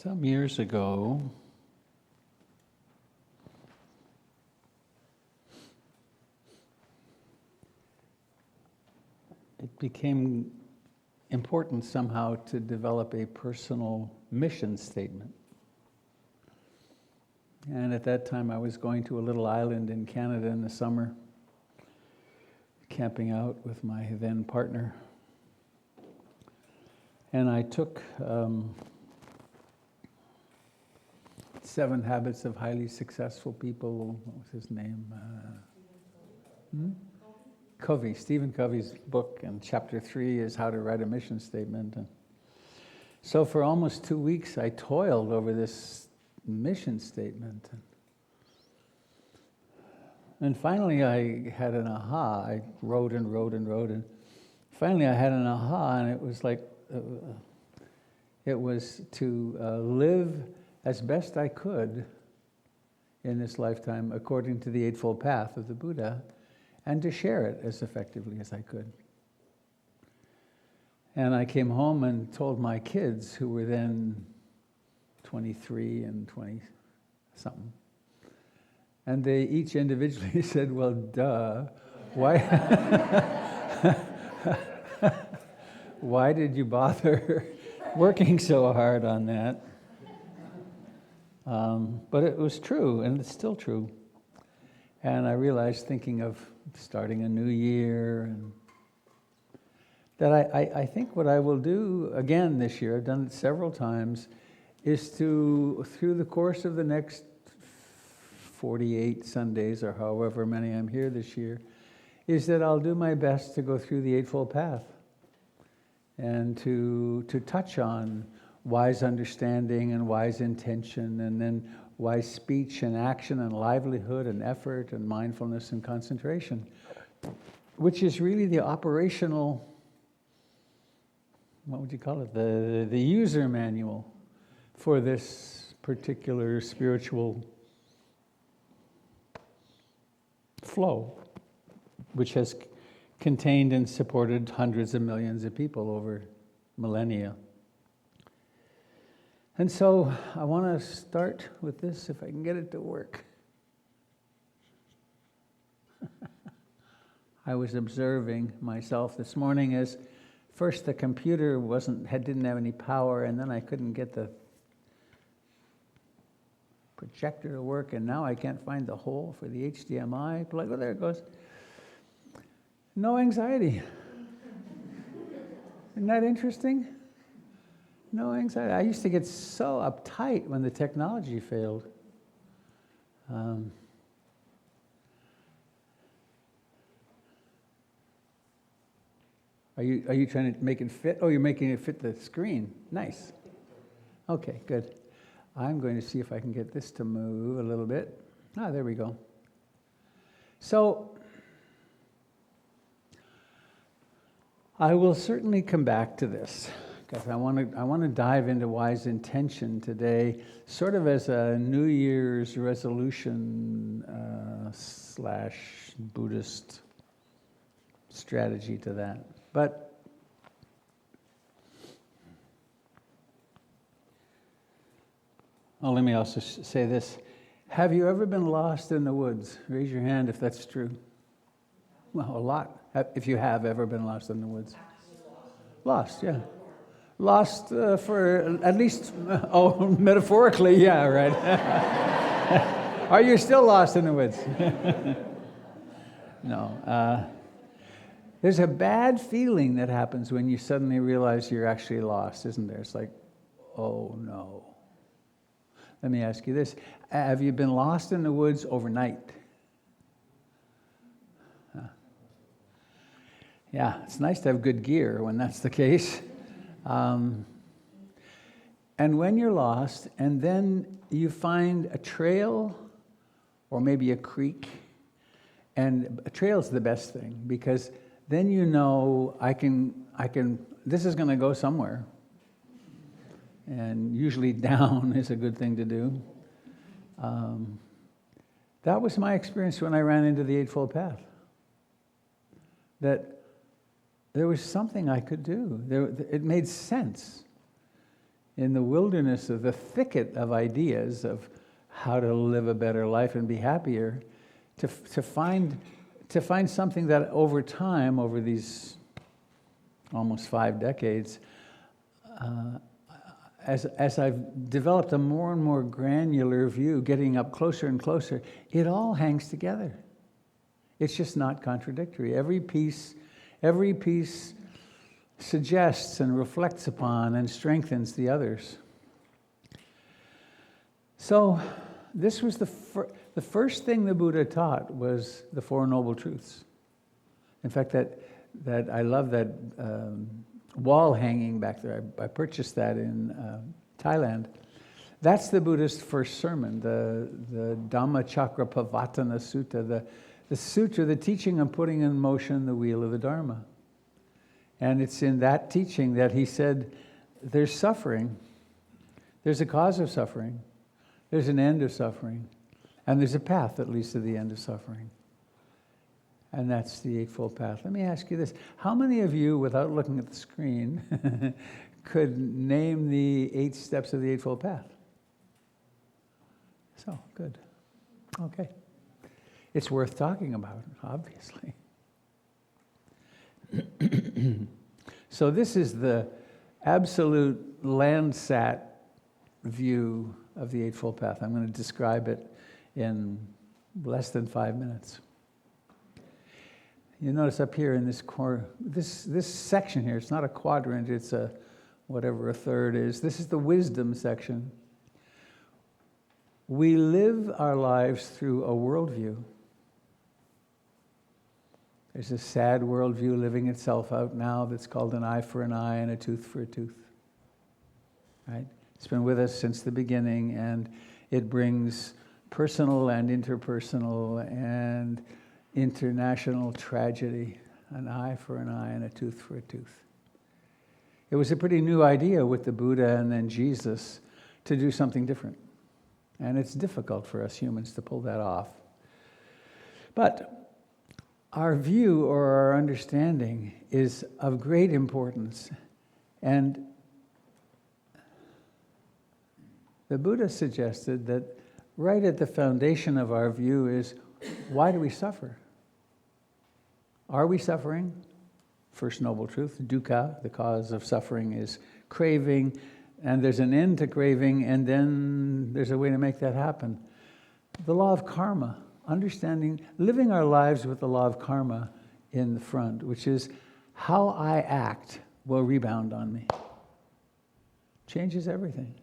Some years ago, it became important somehow to develop a personal mission statement. And at that time, I was going to a little island in Canada in the summer, camping out with my then partner. And I took 7 Habits of Highly Successful People. What was his name? Covey, Stephen Covey's book, and chapter 3 is how to write a mission statement. And so for almost 2 weeks, I toiled over this mission statement. And finally, I had an aha. I wrote and wrote and wrote, and finally I had an aha, and it was like, it was to live as best I could in this lifetime according to the Eightfold Path of the Buddha, and to share it as effectively as I could. And I came home and told my kids, who were then 23 and 20-something, and they each individually said, well, duh, why, why did you bother working so hard on that? But it was true, and it's still true. And I realized, thinking of starting a new year, and that I think what I will do again this year, I've done it several times, is to, through the course of the next 48 Sundays, or however many I'm here this year, is that I'll do my best to go through the Eightfold Path and to touch on wise understanding and wise intention, and then wise speech and action and livelihood and effort and mindfulness and concentration, which is really the operational, what would you call it, the user manual for this particular spiritual flow, which has contained and supported hundreds of millions of people over millennia. And so I want to start with this, if I can get it to work. I was observing myself this morning as first the computer didn't have any power, and then I couldn't get the projector to work, and now I can't find the hole for the HDMI plug. Oh, there it goes. No anxiety. Isn't that interesting? No anxiety. I used to get so uptight when the technology failed. Are you trying to make it fit? Oh, you're making it fit the screen. Nice. Okay, good. I'm going to see if I can get this to move a little bit. Ah, there we go. So I will certainly come back to this, because I want to dive into wise intention today, sort of as a New Year's resolution / Buddhist strategy to that. But let me also say this. Have you ever been lost in the woods? Raise your hand if that's true. Well, a lot. If you have ever been lost in the woods. Lost, yeah. Lost for at least, metaphorically, yeah, right. Are you still lost in the woods? No. There's a bad feeling that happens when you suddenly realize you're actually lost, isn't there? It's like, oh no. Let me ask you this. Have you been lost in the woods overnight? Yeah, it's nice to have good gear when that's the case. And when you're lost, and then you find a trail or maybe a creek, and a trail's the best thing, because then you know this is going to go somewhere. And usually down is a good thing to do. That was my experience when I ran into the Eightfold Path. That there was something I could do. It made sense. in the wilderness of the thicket of ideas of how to live a better life and be happier, to find something that over time, over these almost 5 decades, as I've developed a more and more granular view, getting up closer and closer, it all hangs together. It's just not contradictory. Every piece suggests and reflects upon and strengthens the others. So this was the first thing the Buddha taught was the Four Noble Truths. In fact, that I love that wall hanging back there. I purchased that in Thailand. That's the Buddha's first sermon, the Dhammachakrapavatana Sutta, the sutra, the teaching on putting in motion the wheel of the Dharma. And it's in that teaching that he said, there's suffering, there's a cause of suffering, there's an end of suffering, and there's a path that leads to the end of suffering. And that's the Eightfold Path. Let me ask you this. How many of you, without looking at the screen, could name the 8 steps of the Eightfold Path? So, good. Okay. It's worth talking about, obviously. So this is the absolute Landsat view of the Eightfold Path. I'm going to describe it in less than 5 minutes. You notice up here in this corner, this section here, it's not a quadrant, it's a whatever a third is. This is the wisdom section. We live our lives through a worldview. There's a sad worldview living itself out now that's called an eye for an eye and a tooth for a tooth. Right? It's been with us since the beginning, and it brings personal and interpersonal and international tragedy, an eye for an eye and a tooth for a tooth. It was a pretty new idea with the Buddha and then Jesus to do something different. And it's difficult for us humans to pull that off. But our view or our understanding is of great importance. And the Buddha suggested that right at the foundation of our view is, why do we suffer? Are we suffering? First noble truth, dukkha, the cause of suffering is craving, and there's an end to craving, and then there's a way to make that happen. The law of karma, understanding, living our lives with the law of karma in the front, which is how I act will rebound on me. Changes everything.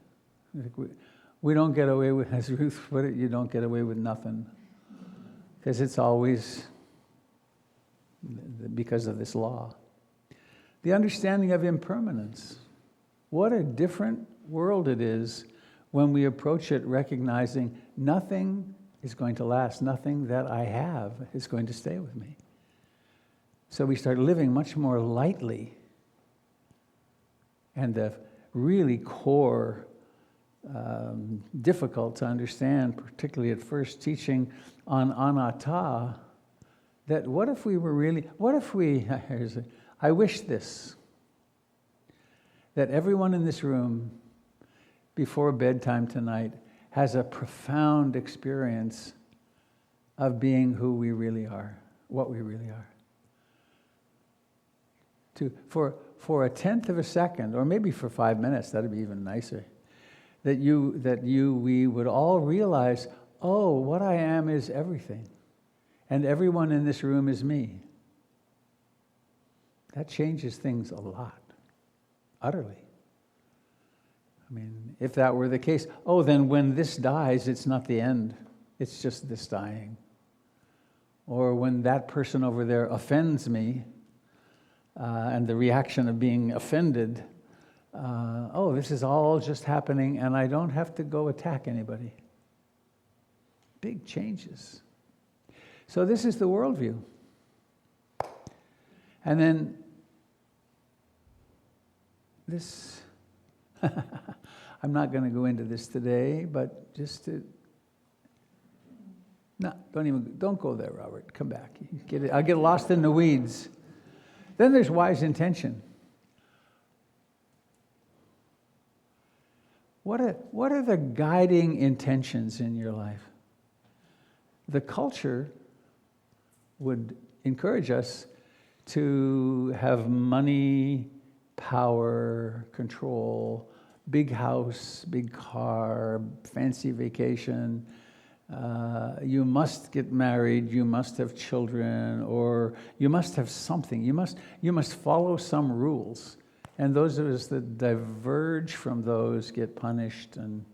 We don't get away with, as Ruth put it, you don't get away with nothing. Because it's always because of this law. The understanding of impermanence. What a different world it is when we approach it recognizing nothing is going to last. Nothing that I have is going to stay with me. So we start living much more lightly. And the really core, difficult to understand, particularly at first, teaching on anatta, that what if we, I wish this, that everyone in this room, before bedtime tonight, has a profound experience of being who we really are, what we really are. For a tenth of a second, or maybe for 5 minutes, that'd be even nicer, we would all realize, oh, what I am is everything. And everyone in this room is me. That changes things a lot, utterly. I mean, if that were the case, then when this dies, it's not the end. It's just this dying. Or when that person over there offends me, and the reaction of being offended, this is all just happening, and I don't have to go attack anybody. Big changes. So this is the worldview. And then this, I'm not going to go into this today, but just to, don't go there, Robert. Come back. I'll get lost in the weeds. Then there's wise intention. what are the guiding intentions in your life? The culture would encourage us to have money, power, control, big house, big car, fancy vacation. You must get married, you must have children, or you must have something. You must follow some rules. And those of us that diverge from those get punished, and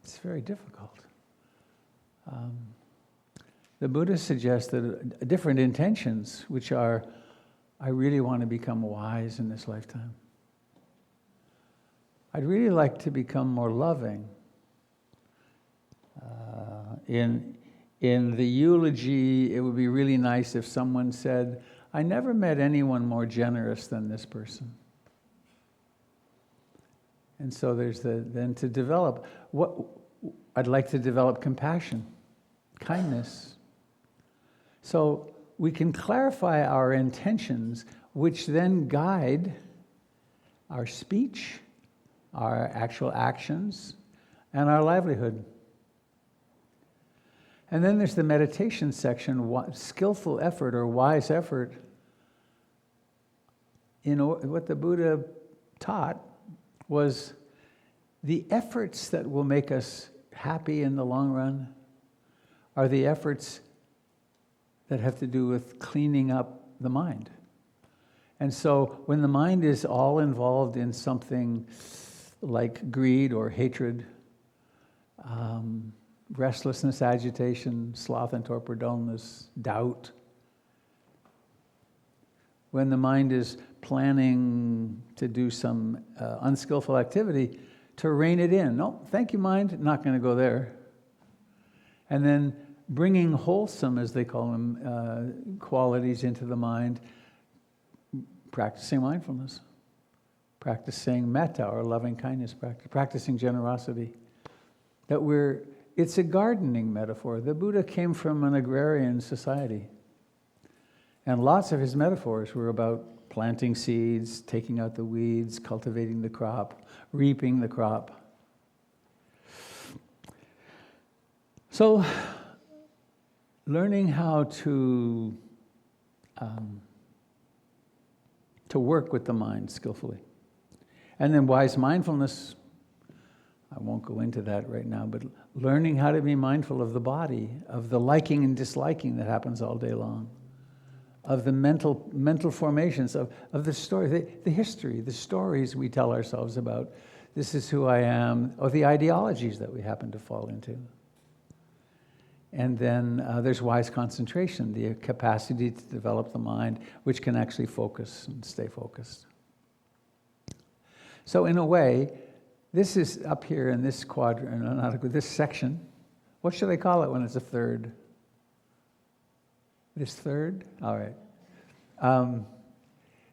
it's very difficult. The Buddha suggests that different intentions, which are, I really want to become wise in this lifetime. I'd really like to become more loving. In the eulogy, it would be really nice if someone said, I never met anyone more generous than this person. And so there's then to develop, I'd like to develop compassion, kindness. So we can clarify our intentions, which then guide our speech, our actual actions, and our livelihood. And then there's the meditation section, skillful effort or wise effort. What the Buddha taught was the efforts that will make us happy in the long run are the efforts that have to do with cleaning up the mind. And so when the mind is all involved in something like greed or hatred, restlessness, agitation, sloth and torpor, dullness, doubt, when the mind is planning to do some unskillful activity, to rein it in. No, thank you, mind, not going to go there. And then bringing wholesome, as they call them, qualities into the mind, practicing mindfulness, practicing metta or loving kindness, practicing generosity. It's a gardening metaphor. The Buddha came from an agrarian society. And lots of his metaphors were about planting seeds, taking out the weeds, cultivating the crop, reaping the crop. So, learning how to work with the mind skillfully. And then wise mindfulness, I won't go into that right now, but learning how to be mindful of the body, of the liking and disliking that happens all day long, of the mental formations, of the story, the history, the stories we tell ourselves about, this is who I am, or the ideologies that we happen to fall into. And then there's wise concentration, the capacity to develop the mind, which can actually focus and stay focused. So in a way, this is up here in this quadrant, this section. What should I call it when it's a third? This third? All right.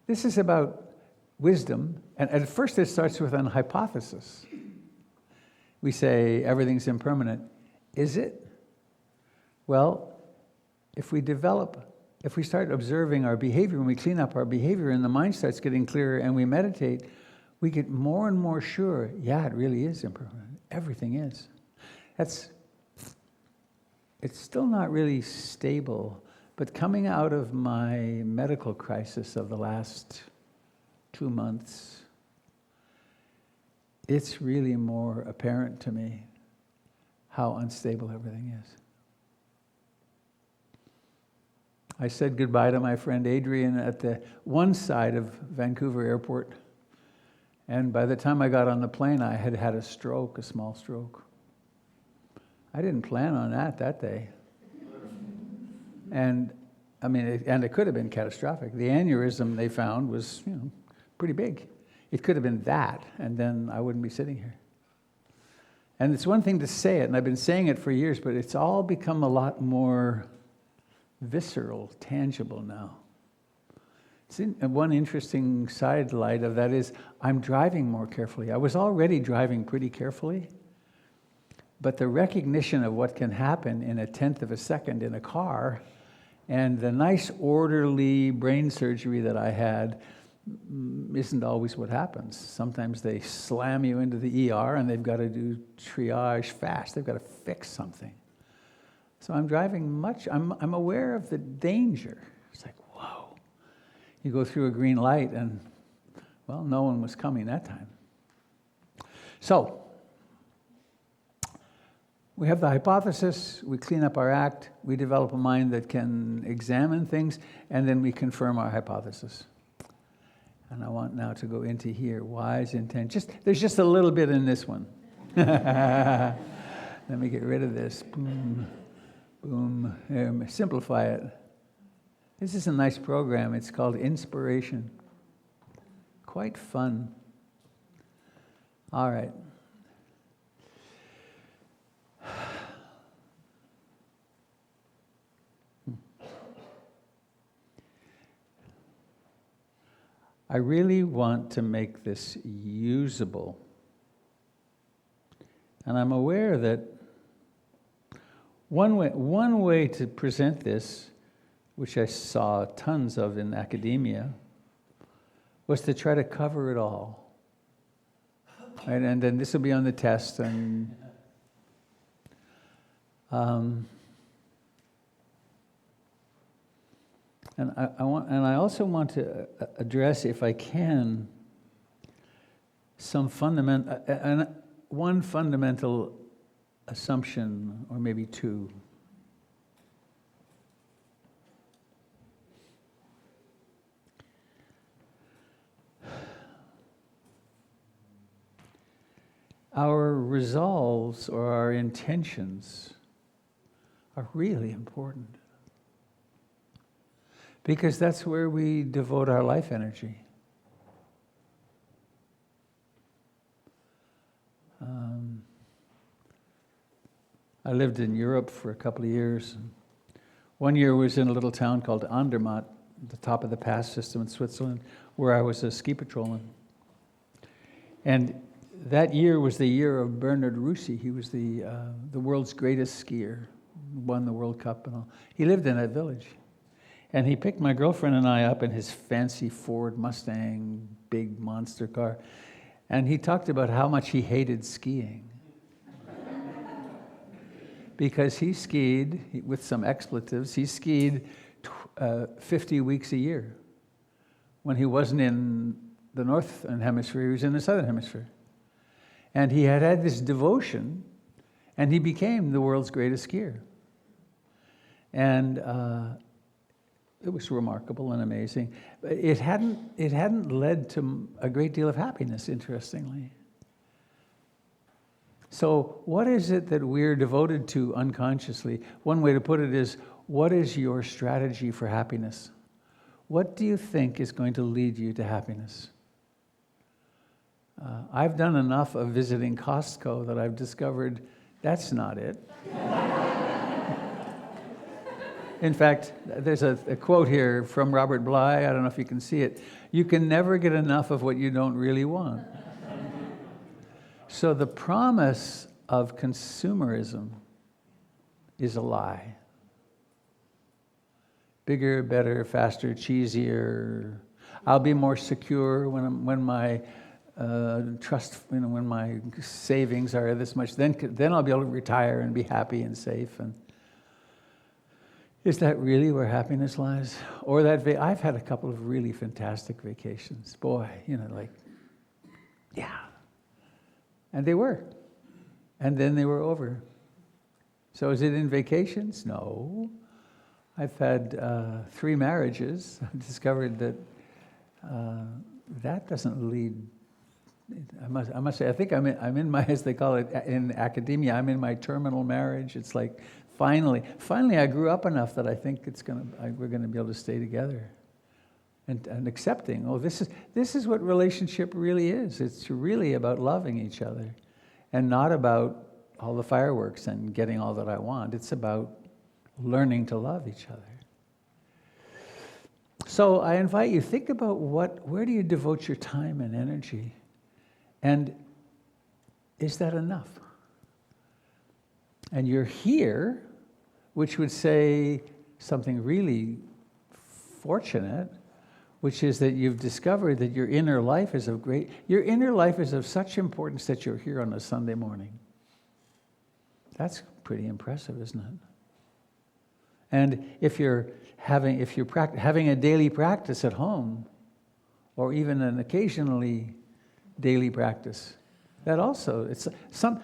This is about wisdom. And at first it starts with an hypothesis. We say everything's impermanent. Is it? Well, if we start observing our behavior, and we clean up our behavior, and the mind starts getting clearer, and we meditate, we get more and more sure, yeah, it really is impermanent. Everything is. It's still not really stable, but coming out of my medical crisis of the last 2 months, it's really more apparent to me how unstable everything is. I said goodbye to my friend Adrian at the one side of Vancouver Airport. And by the time I got on the plane, I had had a small stroke. I didn't plan on that day. And it could have been catastrophic. The aneurysm they found was, pretty big. It could have been that, and then I wouldn't be sitting here. And it's one thing to say it, and I've been saying it for years, but it's all become a lot more visceral, tangible now. One interesting sidelight of that is I'm driving more carefully. I was already driving pretty carefully, but the recognition of what can happen in 1/10 of a second in a car, and the nice orderly brain surgery that I had, isn't always what happens. Sometimes they slam you into the ER and they've got to do triage fast. They've got to fix something. So I'm driving I'm aware of the danger. It's like, whoa. You go through a green light and, well, no one was coming that time. So, we have the hypothesis, we clean up our act, we develop a mind that can examine things, and then we confirm our hypothesis. And I want now to go into here, wise intent. There's just a little bit in this one. Let me get rid of this. Boom, boom, simplify it. This is a nice program. It's called Inspiration. Quite fun. All right. I really want to make this usable. And I'm aware that one way to present this, which I saw tons of in academia, was to try to cover it all. Right? And then this will be on the test, and I also want to address, if I can, one fundamental assumption, or maybe two. Our resolves or our intentions are really important, because that's where we devote our life energy. I lived in Europe for a couple of years. One year was in a little town called Andermatt, the top of the pass system in Switzerland, where I was a ski patrolman. And that year was the year of Bernard Rusi. He was the world's greatest skier, won the World Cup and all. He lived in that village. And he picked my girlfriend and I up in his fancy Ford Mustang, big monster car. And he talked about how much he hated skiing. Because he skied, with some expletives, he skied 50 weeks a year. When he wasn't in the northern hemisphere, he was in the southern hemisphere. And he had this devotion, and he became the world's greatest skier. And it was remarkable and amazing. But it hadn't led to a great deal of happiness, interestingly. So what is it that we're devoted to unconsciously? One way to put it is, what is your strategy for happiness? What do you think is going to lead you to happiness? I've done enough of visiting Costco that I've discovered that's not it. In fact, there's a quote here from Robert Bly. I don't know if you can see it. You can never get enough of what you don't really want. So the promise of consumerism is a lie. Bigger, better, faster, cheesier. I'll be more secure when my trust, when my savings are this much. Then I'll be able to retire and be happy and safe. And is that really where happiness lies? Or I've had a couple of really fantastic vacations. Boy, yeah. And they were. And then they were over. So is it in vacations? No. I've had 3 marriages. I discovered that that doesn't lead. I must say, I think I'm in my, as they call it in academia, I'm in my terminal marriage. It's like finally I grew up enough that I think we're gonna be able to stay together. And accepting, this is what relationship really is. It's really about loving each other, and not about all the fireworks and getting all that I want. It's about learning to love each other. So I invite you, think about where do you devote your time and energy? And is that enough? And you're here, which would say something really fortunate, which is that you've discovered that your inner life is of such importance that you're here on a Sunday morning. That's pretty impressive, isn't it? And if you're having a daily practice at home, or even an occasionally daily practice, that also,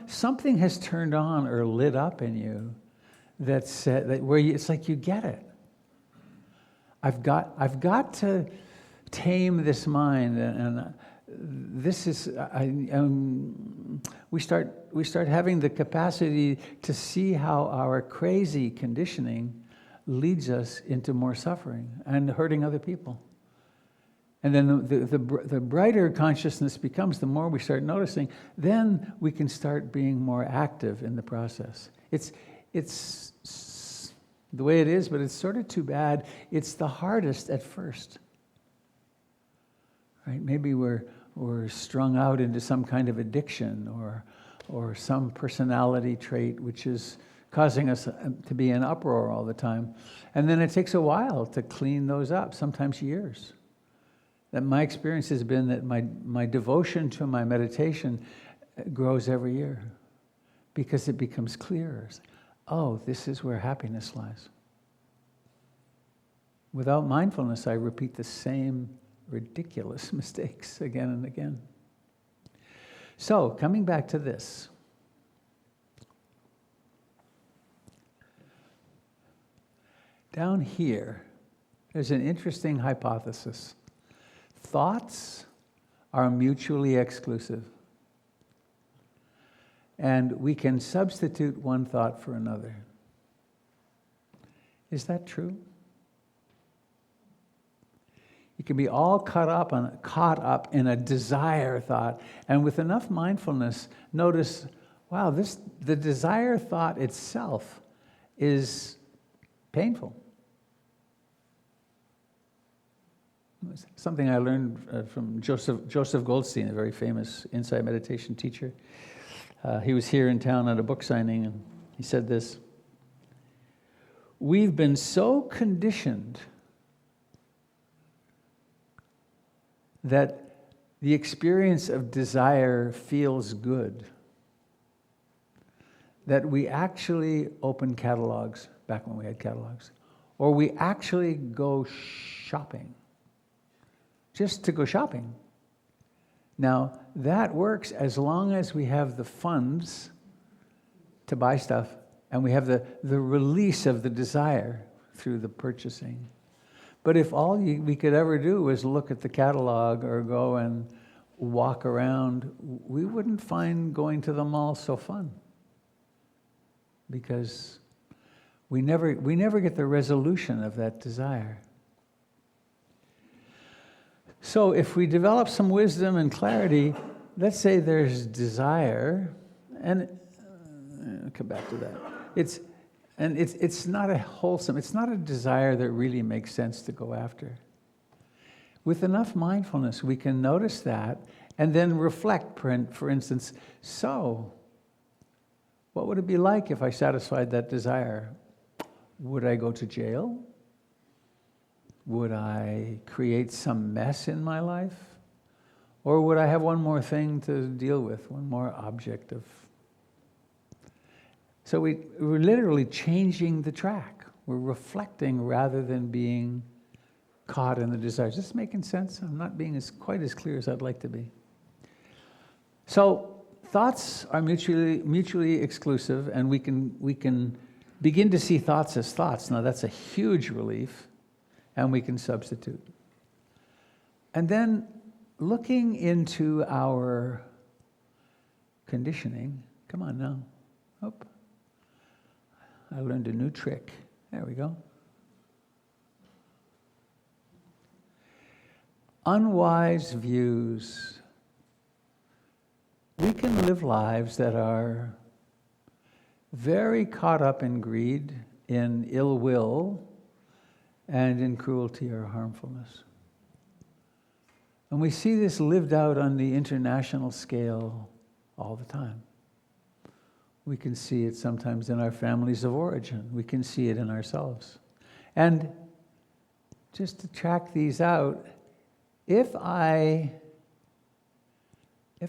something has turned on or lit up in you it's like you get it. I've got to tame this mind, and this is we start having the capacity to see how our crazy conditioning leads us into more suffering and hurting other people. And then the brighter consciousness becomes, the more we start noticing, then we can start being more active in the process. It's the way it is, but it's sort of too bad. It's the hardest at first. Right? Maybe we're strung out into some kind of addiction or some personality trait which is causing us to be in uproar all the time. And then it takes a while to clean those up, sometimes years. That my experience has been that my devotion to my meditation grows every year because it becomes clearer. Oh, this is where happiness lies. Without mindfulness, I repeat the same ridiculous mistakes again and again. So, coming back to this. Down here, there's an interesting hypothesis. Thoughts are mutually exclusive. And we can substitute one thought for another. Is that true? You can be all caught up in a desire thought, and with enough mindfulness, notice, wow, the desire thought itself is painful. Something I learned from Joseph Goldstein, a very famous insight meditation teacher. He was here in town at a book signing, and he said this: "We've been so conditioned that the experience of desire feels good, that we actually open catalogs, back when we had catalogs, or we actually go shopping, just to go shopping. Now, that works as long as we have the funds to buy stuff, and we have the release of the desire through the purchasing. But if all we could ever do was look at the catalog or go and walk around, we wouldn't find going to the mall so fun, because we never get the resolution of that desire. So if we develop some wisdom and clarity, let's say there's desire, and I'll come back to that. It's not a wholesome, it's not a desire that really makes sense to go after. With enough mindfulness, we can notice that and then reflect, for instance, so what would it be like if I satisfied that desire? Would I go to jail? Would I create some mess in my life? Or would I have one more thing to deal with, one more object of... So we're literally changing the track. We're reflecting rather than being caught in the desires. Is this making sense? I'm not being quite as clear as I'd like to be. So thoughts are mutually exclusive, and we can begin to see thoughts as thoughts. Now that's a huge relief. And we can substitute. And then looking into our conditioning, come on now. Oh, I learned a new trick. There we go. Unwise views. We can live lives that are very caught up in greed, in ill will, and in cruelty or harmfulness. And we see this lived out on the international scale all the time. We can see it sometimes in our families of origin. We can see it in ourselves. And just to track these out, if I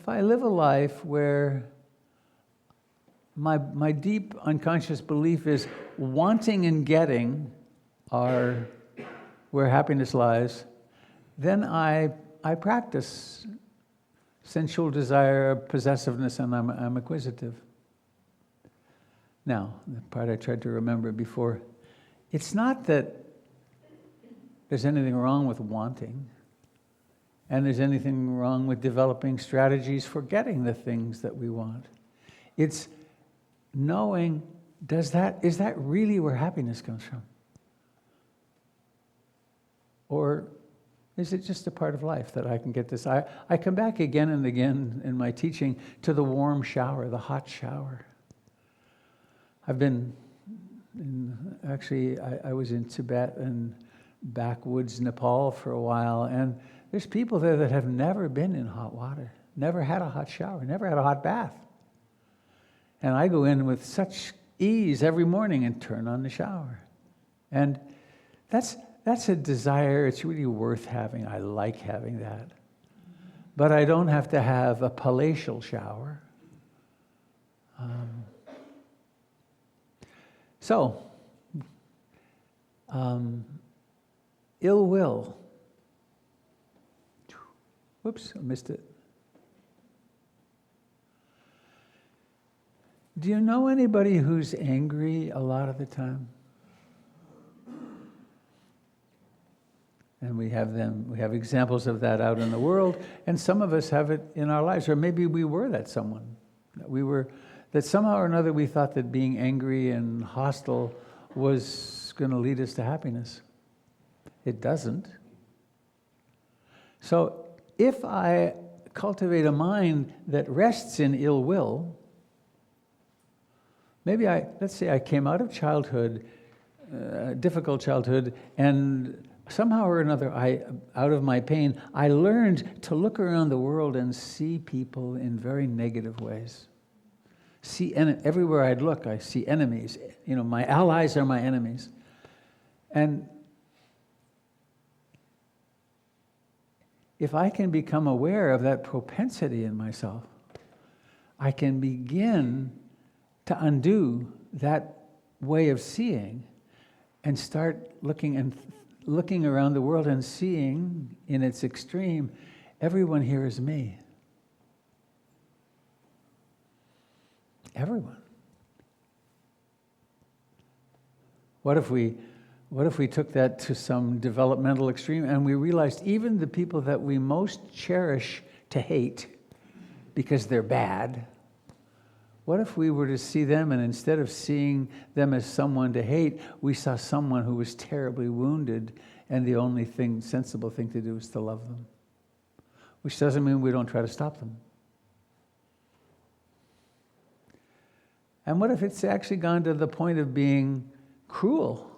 live a life where my deep unconscious belief is wanting and getting are where happiness lies, then I practice sensual desire, possessiveness, and I'm acquisitive. Now, the part I tried to remember before, it's not that there's anything wrong with wanting, and there's anything wrong with developing strategies for getting the things that we want. It's knowing, is that really where happiness comes from? Or is it just a part of life that I can get this? I come back again and again in my teaching to the warm shower, the hot shower. I've been, I was in Tibet and backwoods Nepal for a while, and there's people there that have never been in hot water, never had a hot shower, never had a hot bath. And I go in with such ease every morning and turn on the shower. And that's a desire, it's really worth having. I like having that. But I don't have to have a palatial shower. Ill will. Whoops, I missed it. Do you know anybody who's angry a lot of the time? And we have examples of that out in the world, and some of us have it in our lives, or maybe we were that someone. That somehow or another we thought that being angry and hostile was going to lead us to happiness. It doesn't. So if I cultivate a mind that rests in ill will, maybe let's say I came out of childhood, difficult childhood, and somehow or another, out of my pain, I learned to look around the world and see people in very negative ways. Everywhere I'd look, I see enemies. My allies are my enemies. And if I can become aware of that propensity in myself, I can begin to undo that way of seeing and start looking around the world and seeing in its extreme, everyone here is me. Everyone. What if we took that to some developmental extreme and we realized even the people that we most cherish to hate because they're bad, what if we were to see them and instead of seeing them as someone to hate, we saw someone who was terribly wounded and the only sensible thing to do is to love them? Which doesn't mean we don't try to stop them. And what if it's actually gone to the point of being cruel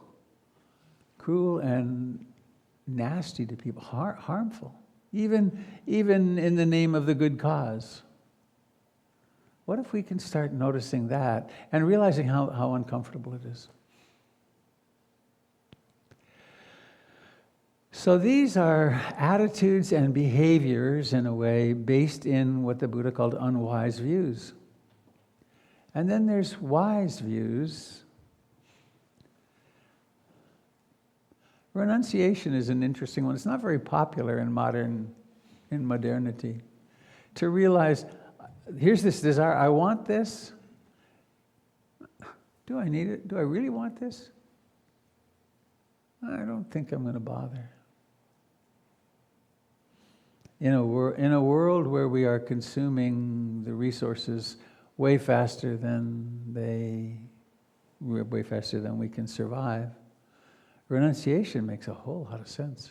and nasty to people, harmful, even in the name of the good cause? What if we can start noticing that and realizing how uncomfortable it is? So these are attitudes and behaviors, in a way, based in what the Buddha called unwise views. And then there's wise views. Renunciation is an interesting one. It's not very popular in modernity. To realize, here's this desire, I want this. Do I need it? Do I really want this? I don't think I'm going to bother. In a world where we are consuming the resources way faster than we can survive, renunciation makes a whole lot of sense.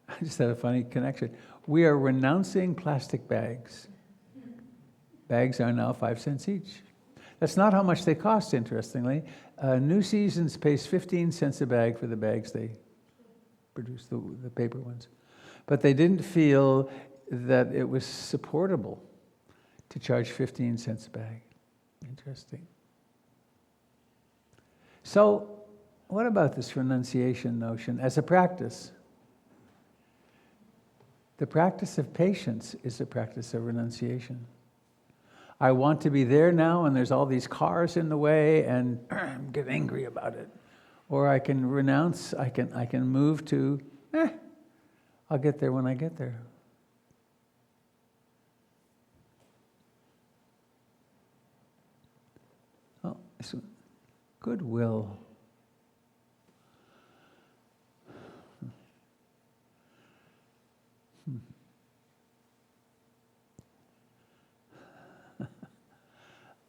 I just had a funny connection. We are renouncing plastic bags. Bags are now 5 cents each. That's not how much they cost, interestingly. New Seasons pays 15 cents a bag for the bags they produce, the paper ones. But they didn't feel that it was supportable to charge 15 cents a bag. Interesting. So what about this renunciation notion as a practice? The practice of patience is a practice of renunciation. I want to be there now, and there's all these cars in the way, and get angry about it. Or I can renounce, I can move to, I'll get there when I get there. Oh, it's goodwill.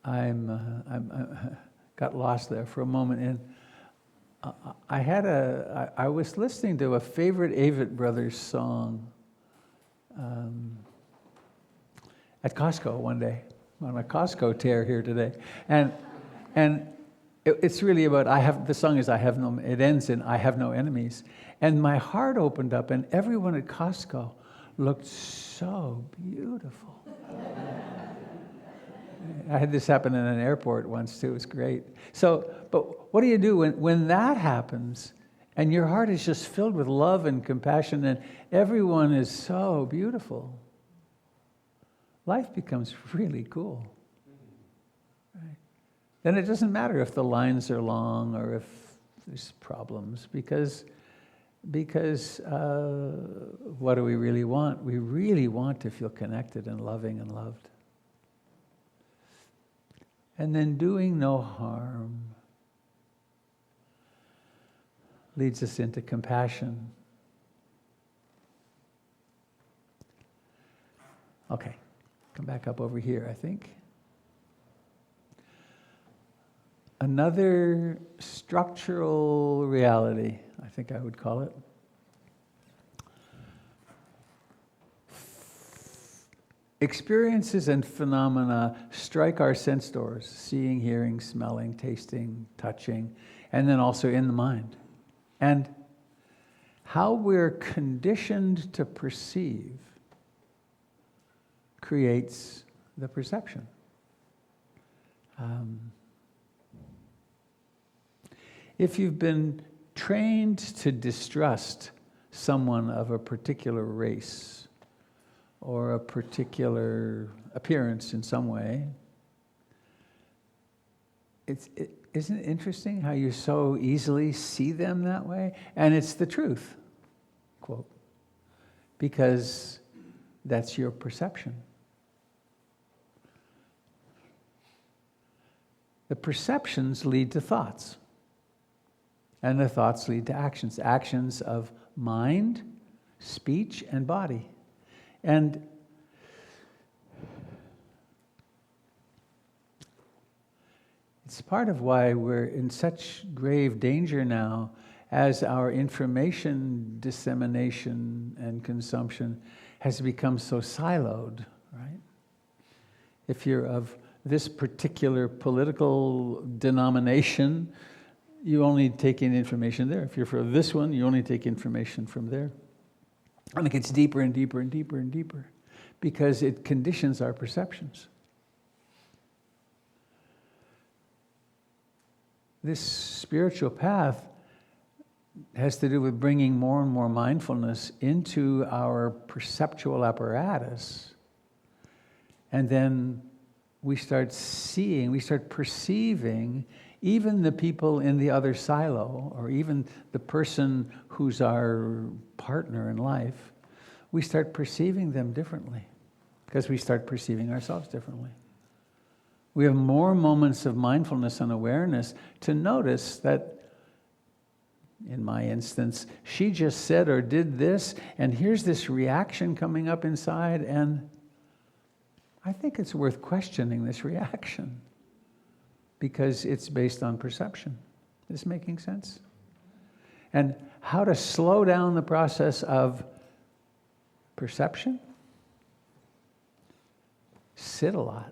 I'm got lost there for a moment, and I was listening to a favorite Avett Brothers song at Costco one day, on a Costco tear here today, and it's really about the song is it ends in I have no enemies, and my heart opened up, and everyone at Costco looked so beautiful. I had this happen in an airport once too. It was great. So, but what do you do when that happens and your heart is just filled with love and compassion and everyone is so beautiful? Life becomes really cool. Right? Then it doesn't matter if the lines are long or if there's problems because what do we really want? We really want to feel connected and loving and loved. And then doing no harm leads us into compassion. Okay, come back up over here, I think. Another structural reality, I think I would call it. Experiences and phenomena strike our sense doors, seeing, hearing, smelling, tasting, touching, and then also in the mind. And how we're conditioned to perceive creates the perception. If you've been trained to distrust someone of a particular race, or a particular appearance in some way, isn't it interesting how you so easily see them that way? And it's the truth, quote, because that's your perception. The perceptions lead to thoughts, and the thoughts lead to actions of mind, speech, and body. And it's part of why we're in such grave danger now as our information dissemination and consumption has become so siloed, right? If you're of this particular political denomination, you only take in information there. If you're for this one, you only take information from there. And it gets deeper and deeper and deeper and deeper because it conditions our perceptions. This spiritual path has to do with bringing more and more mindfulness into our perceptual apparatus. And then we start perceiving even the people in the other silo, or even the person who's our partner in life, we start perceiving them differently because we start perceiving ourselves differently. We have more moments of mindfulness and awareness to notice that, in my instance, she just said or did this, and here's this reaction coming up inside, and I think it's worth questioning this reaction because it's based on perception. Is this making sense? And how to slow down the process of perception? Sit a lot.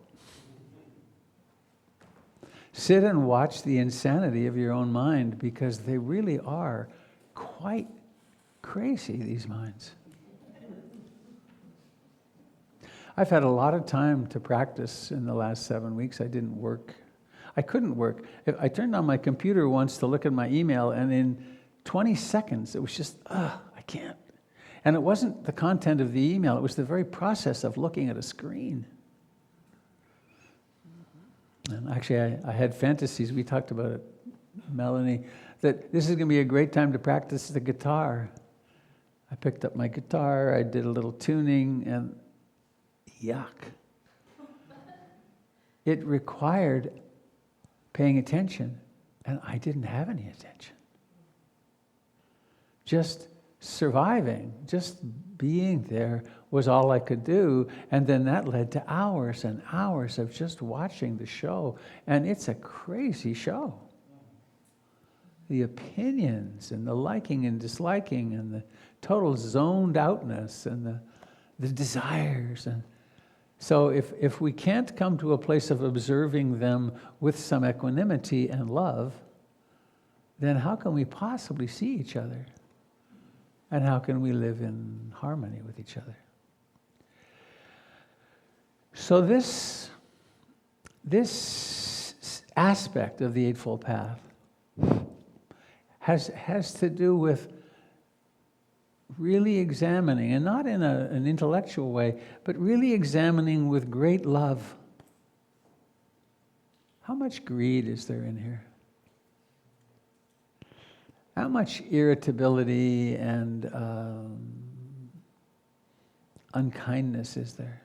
Sit and watch the insanity of your own mind because they really are quite crazy, these minds. I've had a lot of time to practice in the last 7 weeks. I didn't work. I couldn't work. I turned on my computer once to look at my email, and in 20 seconds, it was just, I can't. And it wasn't the content of the email, it was the very process of looking at a screen. And actually, I had fantasies, we talked about it, Melanie, that this is going to be a great time to practice the guitar. I picked up my guitar, I did a little tuning, and yuck. It required paying attention, and I didn't have any attention. Just surviving, just being there was all I could do, and then that led to hours and hours of just watching the show, and it's a crazy show. The opinions and the liking and disliking and the total zoned outness and the desires. And so if we can't come to a place of observing them with some equanimity and love, then how can we possibly see each other? And how can we live in harmony with each other? So this aspect of the Eightfold Path has to do with really examining, and not in an intellectual way, but really examining with great love. How much greed is there in here? How much irritability and unkindness is there?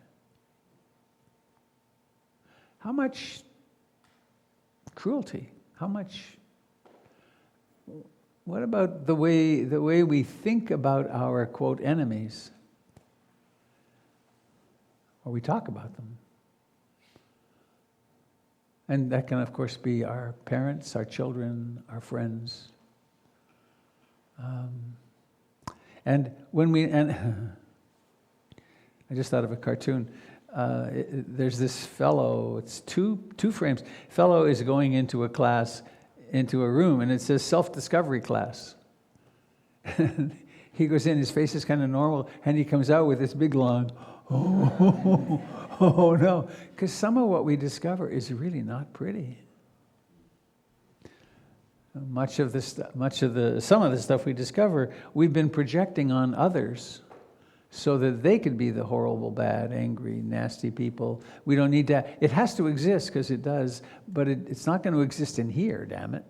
How much cruelty? How much? What about the way we think about our, quote, enemies? Or we talk about them. And that can, of course, be our parents, our children, our friends. And I just thought of a cartoon. There's this fellow, it's two frames. Fellow is going into a class, into a room, and it says self-discovery class. He goes in, his face is kind of normal, and he comes out with this big long, oh no, because some of what we discover is really not pretty. Some of the stuff we discover, we've been projecting on others so that they could be the horrible, bad, angry, nasty people. We don't need to. It has to exist because it does, but it's not going to exist in here, damn it.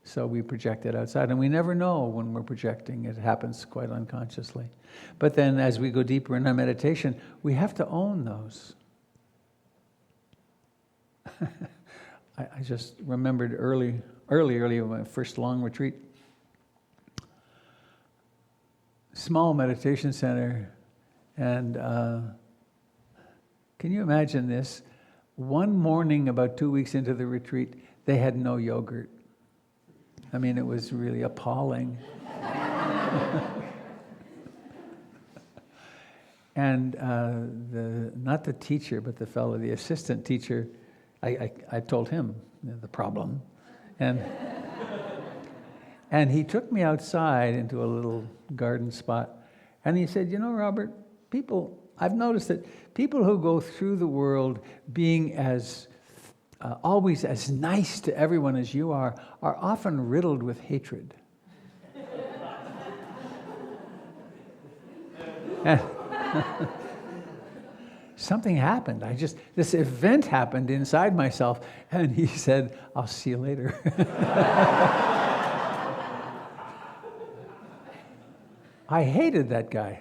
So we project it outside, and we never know when we're projecting. It happens quite unconsciously. But then as we go deeper in our meditation, we have to own those. I just remembered early in my first long retreat, small meditation center, and can you imagine this? One morning, about 2 weeks into the retreat, they had no yogurt. I mean, it was really appalling. And not the teacher, but the fellow, the assistant teacher, I told him the problem. And he took me outside into a little garden spot, and he said, Robert, I've noticed that people who go through the world being as always as nice to everyone as you are often riddled with hatred. Something happened. This event happened inside myself, and he said, I'll see you later. I hated that guy.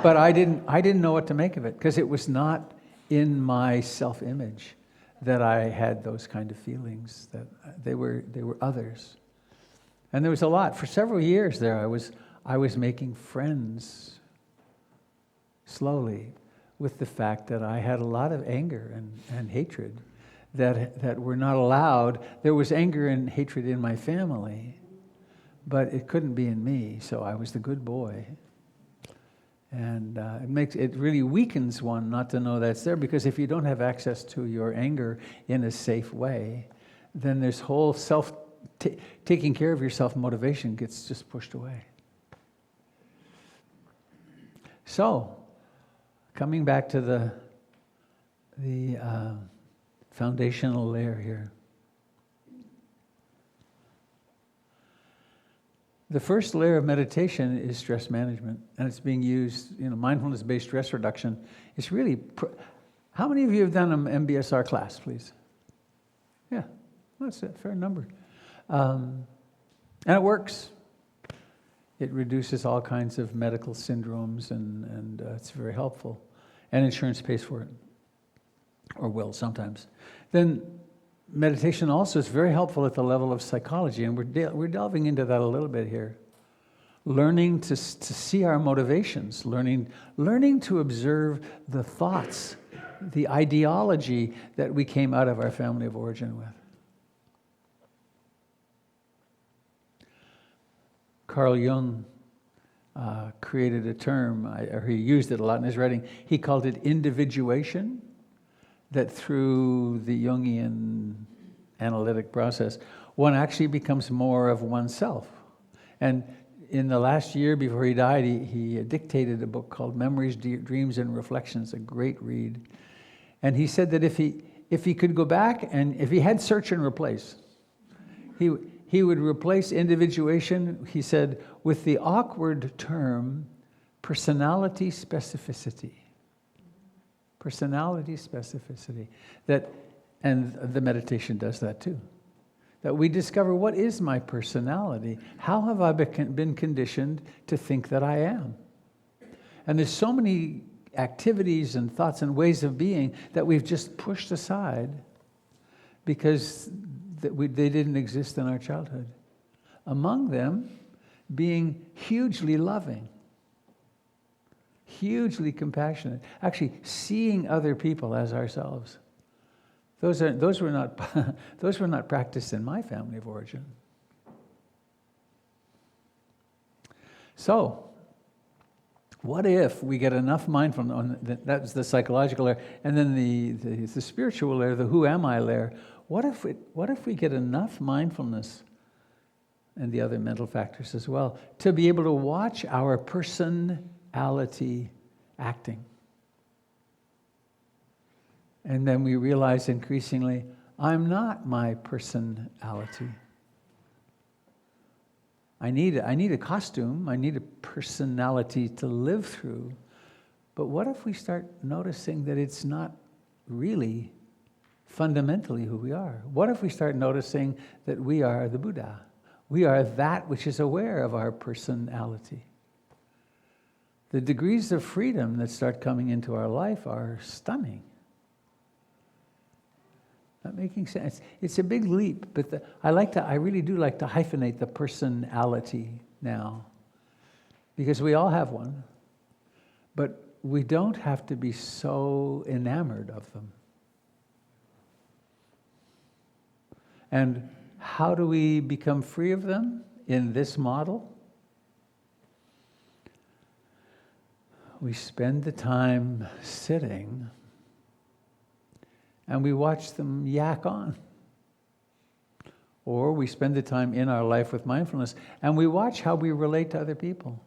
But I didn't know what to make of it, because it was not in my self-image that I had those kind of feelings, that they were others. And there was a lot. For several years there, I was making friends slowly with the fact that I had a lot of anger and hatred that were not allowed. There was anger and hatred in my family, but it couldn't be in me, so I was the good boy. And it really weakens one not to know that's there, because if you don't have access to your anger in a safe way, then this whole taking care of yourself motivation gets just pushed away. So, coming back to the foundational layer here. The first layer of meditation is stress management, and it's being used, mindfulness-based stress reduction. It's really, how many of you have done an MBSR class, please? Yeah, that's a fair number. And it works. It reduces all kinds of medical syndromes, and it's very helpful. And insurance pays for it, or will sometimes. Then meditation also is very helpful at the level of psychology, and we're delving into that a little bit here. Learning to see our motivations, learning to observe the thoughts, the ideology that we came out of our family of origin with. Carl Jung created a term, or he used it a lot in his writing. He called it individuation, that through the Jungian analytic process, one actually becomes more of oneself. And in the last year before he died, he dictated a book called Memories, Dreams, and Reflections, a great read. And he said that if he could go back, and if he had search and replace, he would replace individuation, he said, with the awkward term personality specificity. Personality specificity. And the meditation does that too. That we discover, what is my personality? How have I been conditioned to think that I am? And there's so many activities and thoughts and ways of being that we've just pushed aside because they didn't exist in our childhood. Among them, being hugely loving, hugely compassionate, actually seeing other people as ourselves. Those were not practiced in my family of origin. So, what if we get enough mindfulness? That's the psychological layer, and then the spiritual layer, the who am I layer. What if we get enough mindfulness, and the other mental factors as well, to be able to watch our personality acting? And then we realize increasingly, I'm not my personality. I need a costume, I need a personality to live through. But what if we start noticing that it's not really fundamentally who we are? What if we start noticing that we are the Buddha? We are that which is aware of our personality. The degrees of freedom that start coming into our life are stunning. Not making sense. It's a big leap, but I really do like to hyphenate the personality now, because we all have one, but we don't have to be so enamored of them. And how do we become free of them in this model? We spend the time sitting and we watch them yak on. Or we spend the time in our life with mindfulness and we watch how we relate to other people.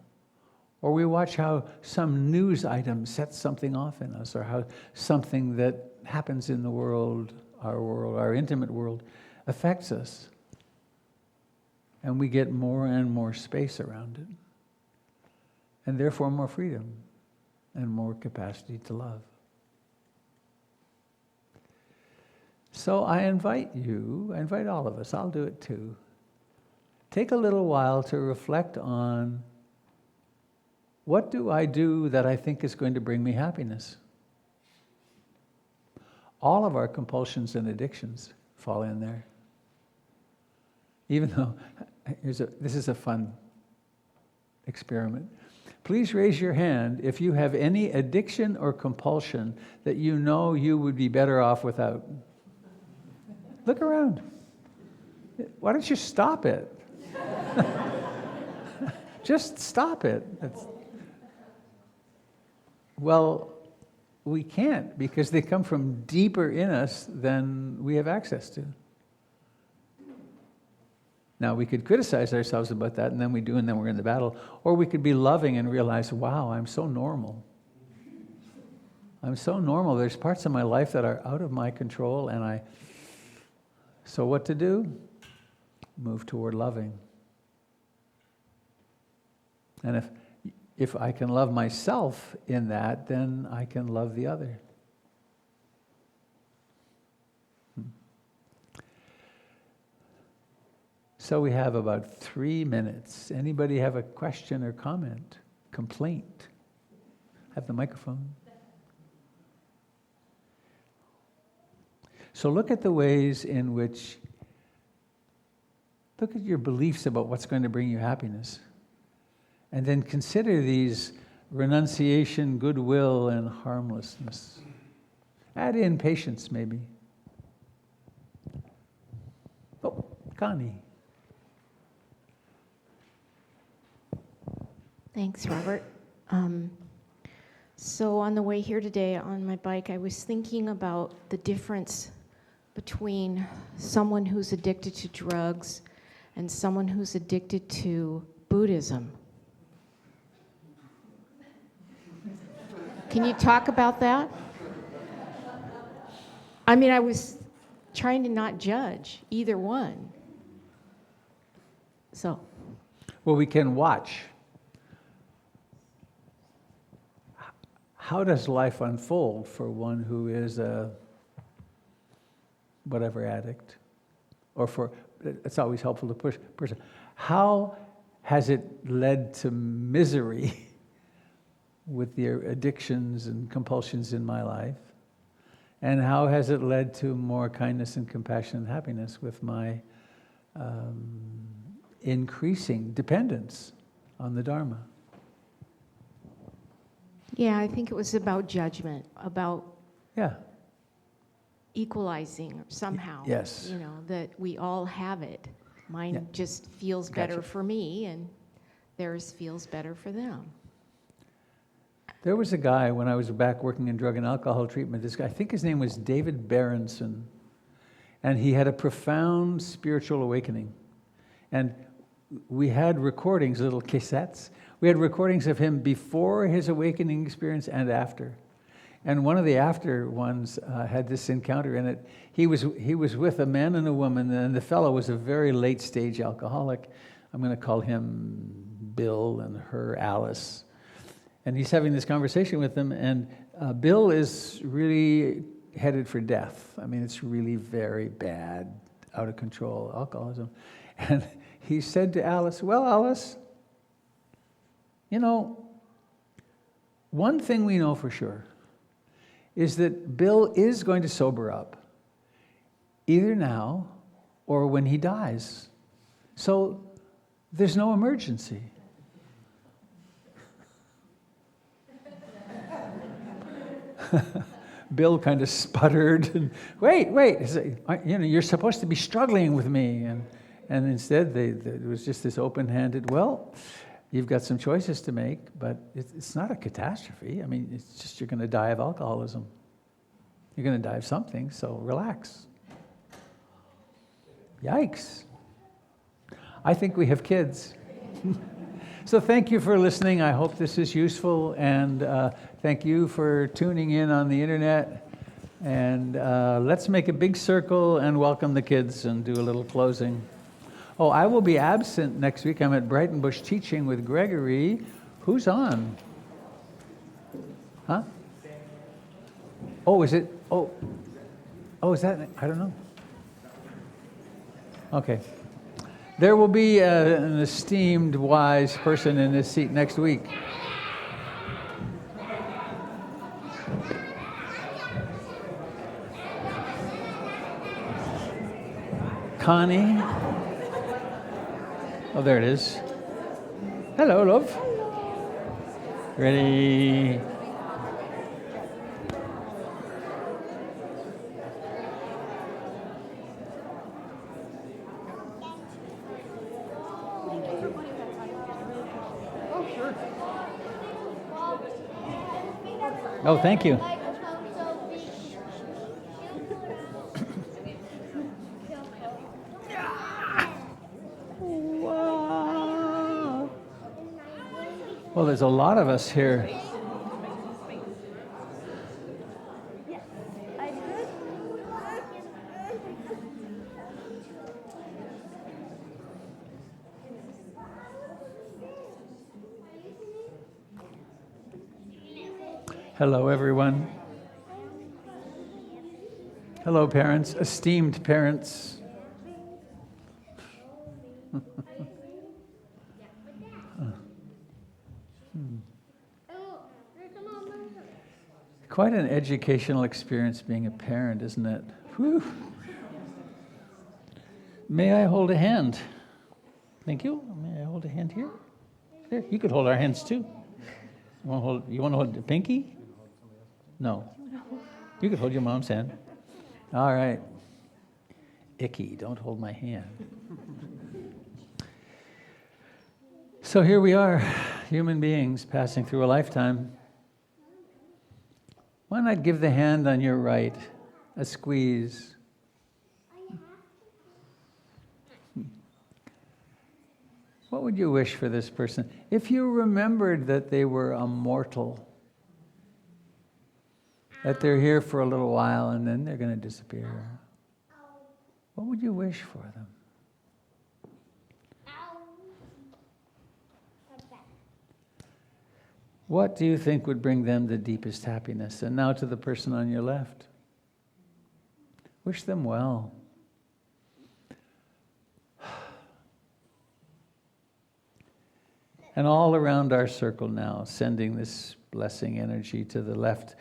Or we watch how some news item sets something off in us, or how something that happens in the world, our intimate world, affects us. And we get more and more space around it. And therefore more freedom and more capacity to love. So I invite all of us, I'll do it too. Take a little while to reflect on, what do I do that I think is going to bring me happiness? All of our compulsions and addictions fall in there. Even though, this is a fun experiment. Please raise your hand if you have any addiction or compulsion that you know you would be better off without. Look around. Why don't you stop it? Just stop it. Well, we can't, because they come from deeper in us than we have access to. Now, we could criticize ourselves about that, and then we do, and then we're in the battle. Or we could be loving and realize, wow, I'm so normal. I'm so normal. There's parts of my life that are out of my control, and so what to do? Move toward loving. And if I can love myself in that, then I can love the other. So we have about 3 minutes. Anybody have a question or comment? Complaint? Have the microphone. So look at the ways in which, look at your beliefs about what's going to bring you happiness. And then consider these: renunciation, goodwill, and harmlessness. Add in patience, maybe. Oh, Connie. Thanks, Robert. So on the way here today on my bike, I was thinking about the difference between someone who's addicted to drugs and someone who's addicted to Buddhism. Can you talk about that? I mean, I was trying to not judge either one. So. Well, we can watch. How does life unfold for one who is a whatever addict? Or it's always helpful to push person. How has it led to misery with the addictions and compulsions in my life? And how has it led to more kindness and compassion and happiness with my increasing dependence on the Dharma? Yeah, I think it was about judgment, about Yeah. equalizing somehow. Yes. You know, that we all have it. Mine Yeah. just feels Gotcha. better for me, and theirs feels better for them. There was a guy when I was back working in drug and alcohol treatment. This guy, I think his name was David Berenson, and he had a profound spiritual awakening. And we had recordings, little cassettes. We had recordings of him before his awakening experience and after. And one of the after ones had this encounter in it. He was with a man and a woman, and the fellow was a very late stage alcoholic. I'm going to call him Bill and her Alice. And he's having this conversation with them, and Bill is really headed for death. I mean, it's really very bad, out of control alcoholism. And he said to Alice, "Well, Alice, you know, one thing we know for sure is that Bill is going to sober up, either now or when he dies. So there's no emergency." Bill kind of sputtered and, wait. He said, you know, you're supposed to be struggling with me. And instead, it was just this open-handed, well, you've got some choices to make, but it's not a catastrophe. I mean, it's just you're going to die of alcoholism. You're going to die of something, so relax. Yikes. I think we have kids. So thank you for listening. I hope this is useful, and thank you for tuning in on the internet. And let's make a big circle and welcome the kids and do a little closing. Oh, I will be absent next week. I'm at Brighton Bush teaching with Gregory. Who's on? Huh? Oh, is it? Oh, is that? I don't know. Okay. There will be an esteemed, wise person in this seat next week. Connie. Oh, there it is. Hello, love. Ready? Oh, thank you. Wow. Well, there's a lot of us here. Hello, everyone. Hello, parents, esteemed parents. Quite an educational experience being a parent, isn't it? Whew. May I hold a hand? Thank you. May I hold a hand here? There, you could hold our hands too. You want to hold the pinky? No. You could hold your mom's hand. All right. Icky, don't hold my hand. So here we are, human beings passing through a lifetime. Why not give the hand on your right a squeeze? What would you wish for this person? If you remembered that they were immortal, that they're here for a little while and then they're going to disappear, what would you wish for them? What do you think would bring them the deepest happiness? And now to the person on your left. Wish them well. And all around our circle now, sending this blessing energy to the left,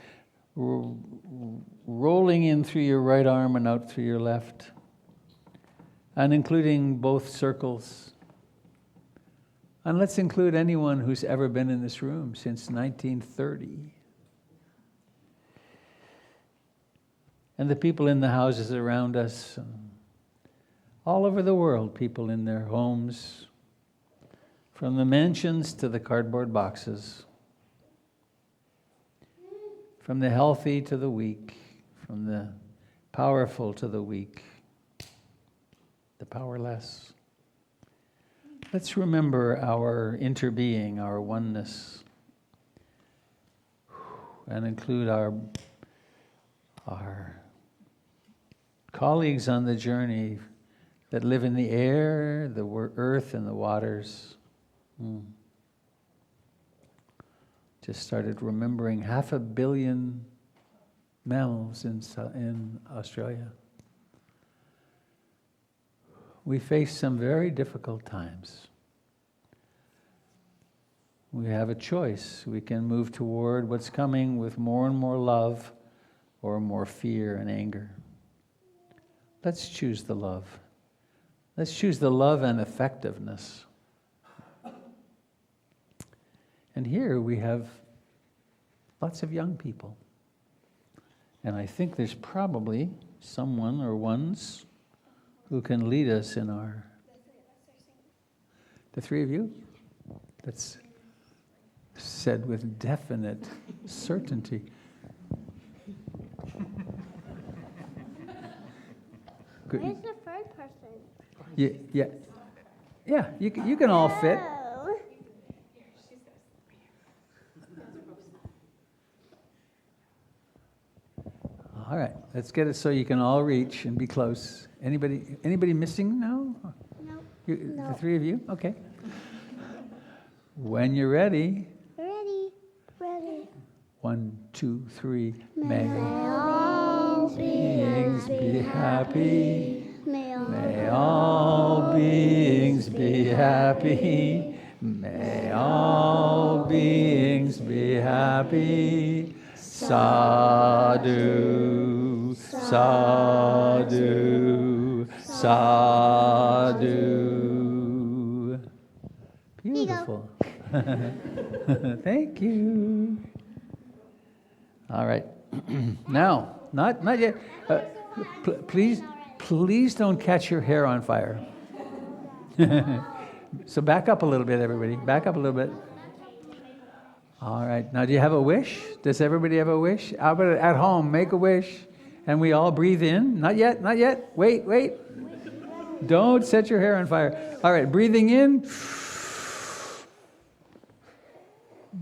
rolling in through your right arm and out through your left, and including both circles. And let's include anyone who's ever been in this room since 1930. And the people in the houses around us, all over the world, people in their homes, from the mansions to the cardboard boxes, from the healthy to the weak, from the powerful to the weak, the powerless. Let's remember our interbeing, our oneness, and include our colleagues on the journey that live in the air, the earth, and the waters. Just started remembering 500 million mammals in Australia. We face some very difficult times. We have a choice. We can move toward what's coming with more and more love or more fear and anger. Let's choose the love. Let's choose the love and effectiveness. And here we have lots of young people. And I think there's probably someone or ones who can lead us in our... The three of you? That's said with definite certainty. Good. Where's the third person? Yeah, you can all fit. Oh. All right, let's get it so you can all reach and be close. Anybody missing now? No. The three of you? Okay. When you're ready. Ready. 1, 2, 3. May all beings be happy. May all beings be happy. May all beings be happy. Sadhu, sadhu, sadhu. Beautiful. Thank you. All right. Now, not yet. Please don't catch your hair on fire. So back up a little bit, everybody. Back up a little bit. All right. Now, do you have a wish? Does everybody have a wish? How about at home? Make a wish. And we all breathe in. Not yet. Wait. Don't set your hair on fire. All right. Breathing in.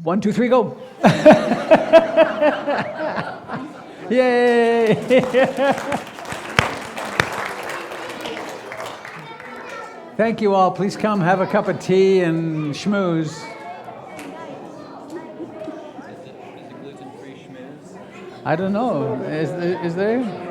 1, 2, 3, go. Yay. Thank you all. Please come have a cup of tea and schmooze. I don't know. Is there?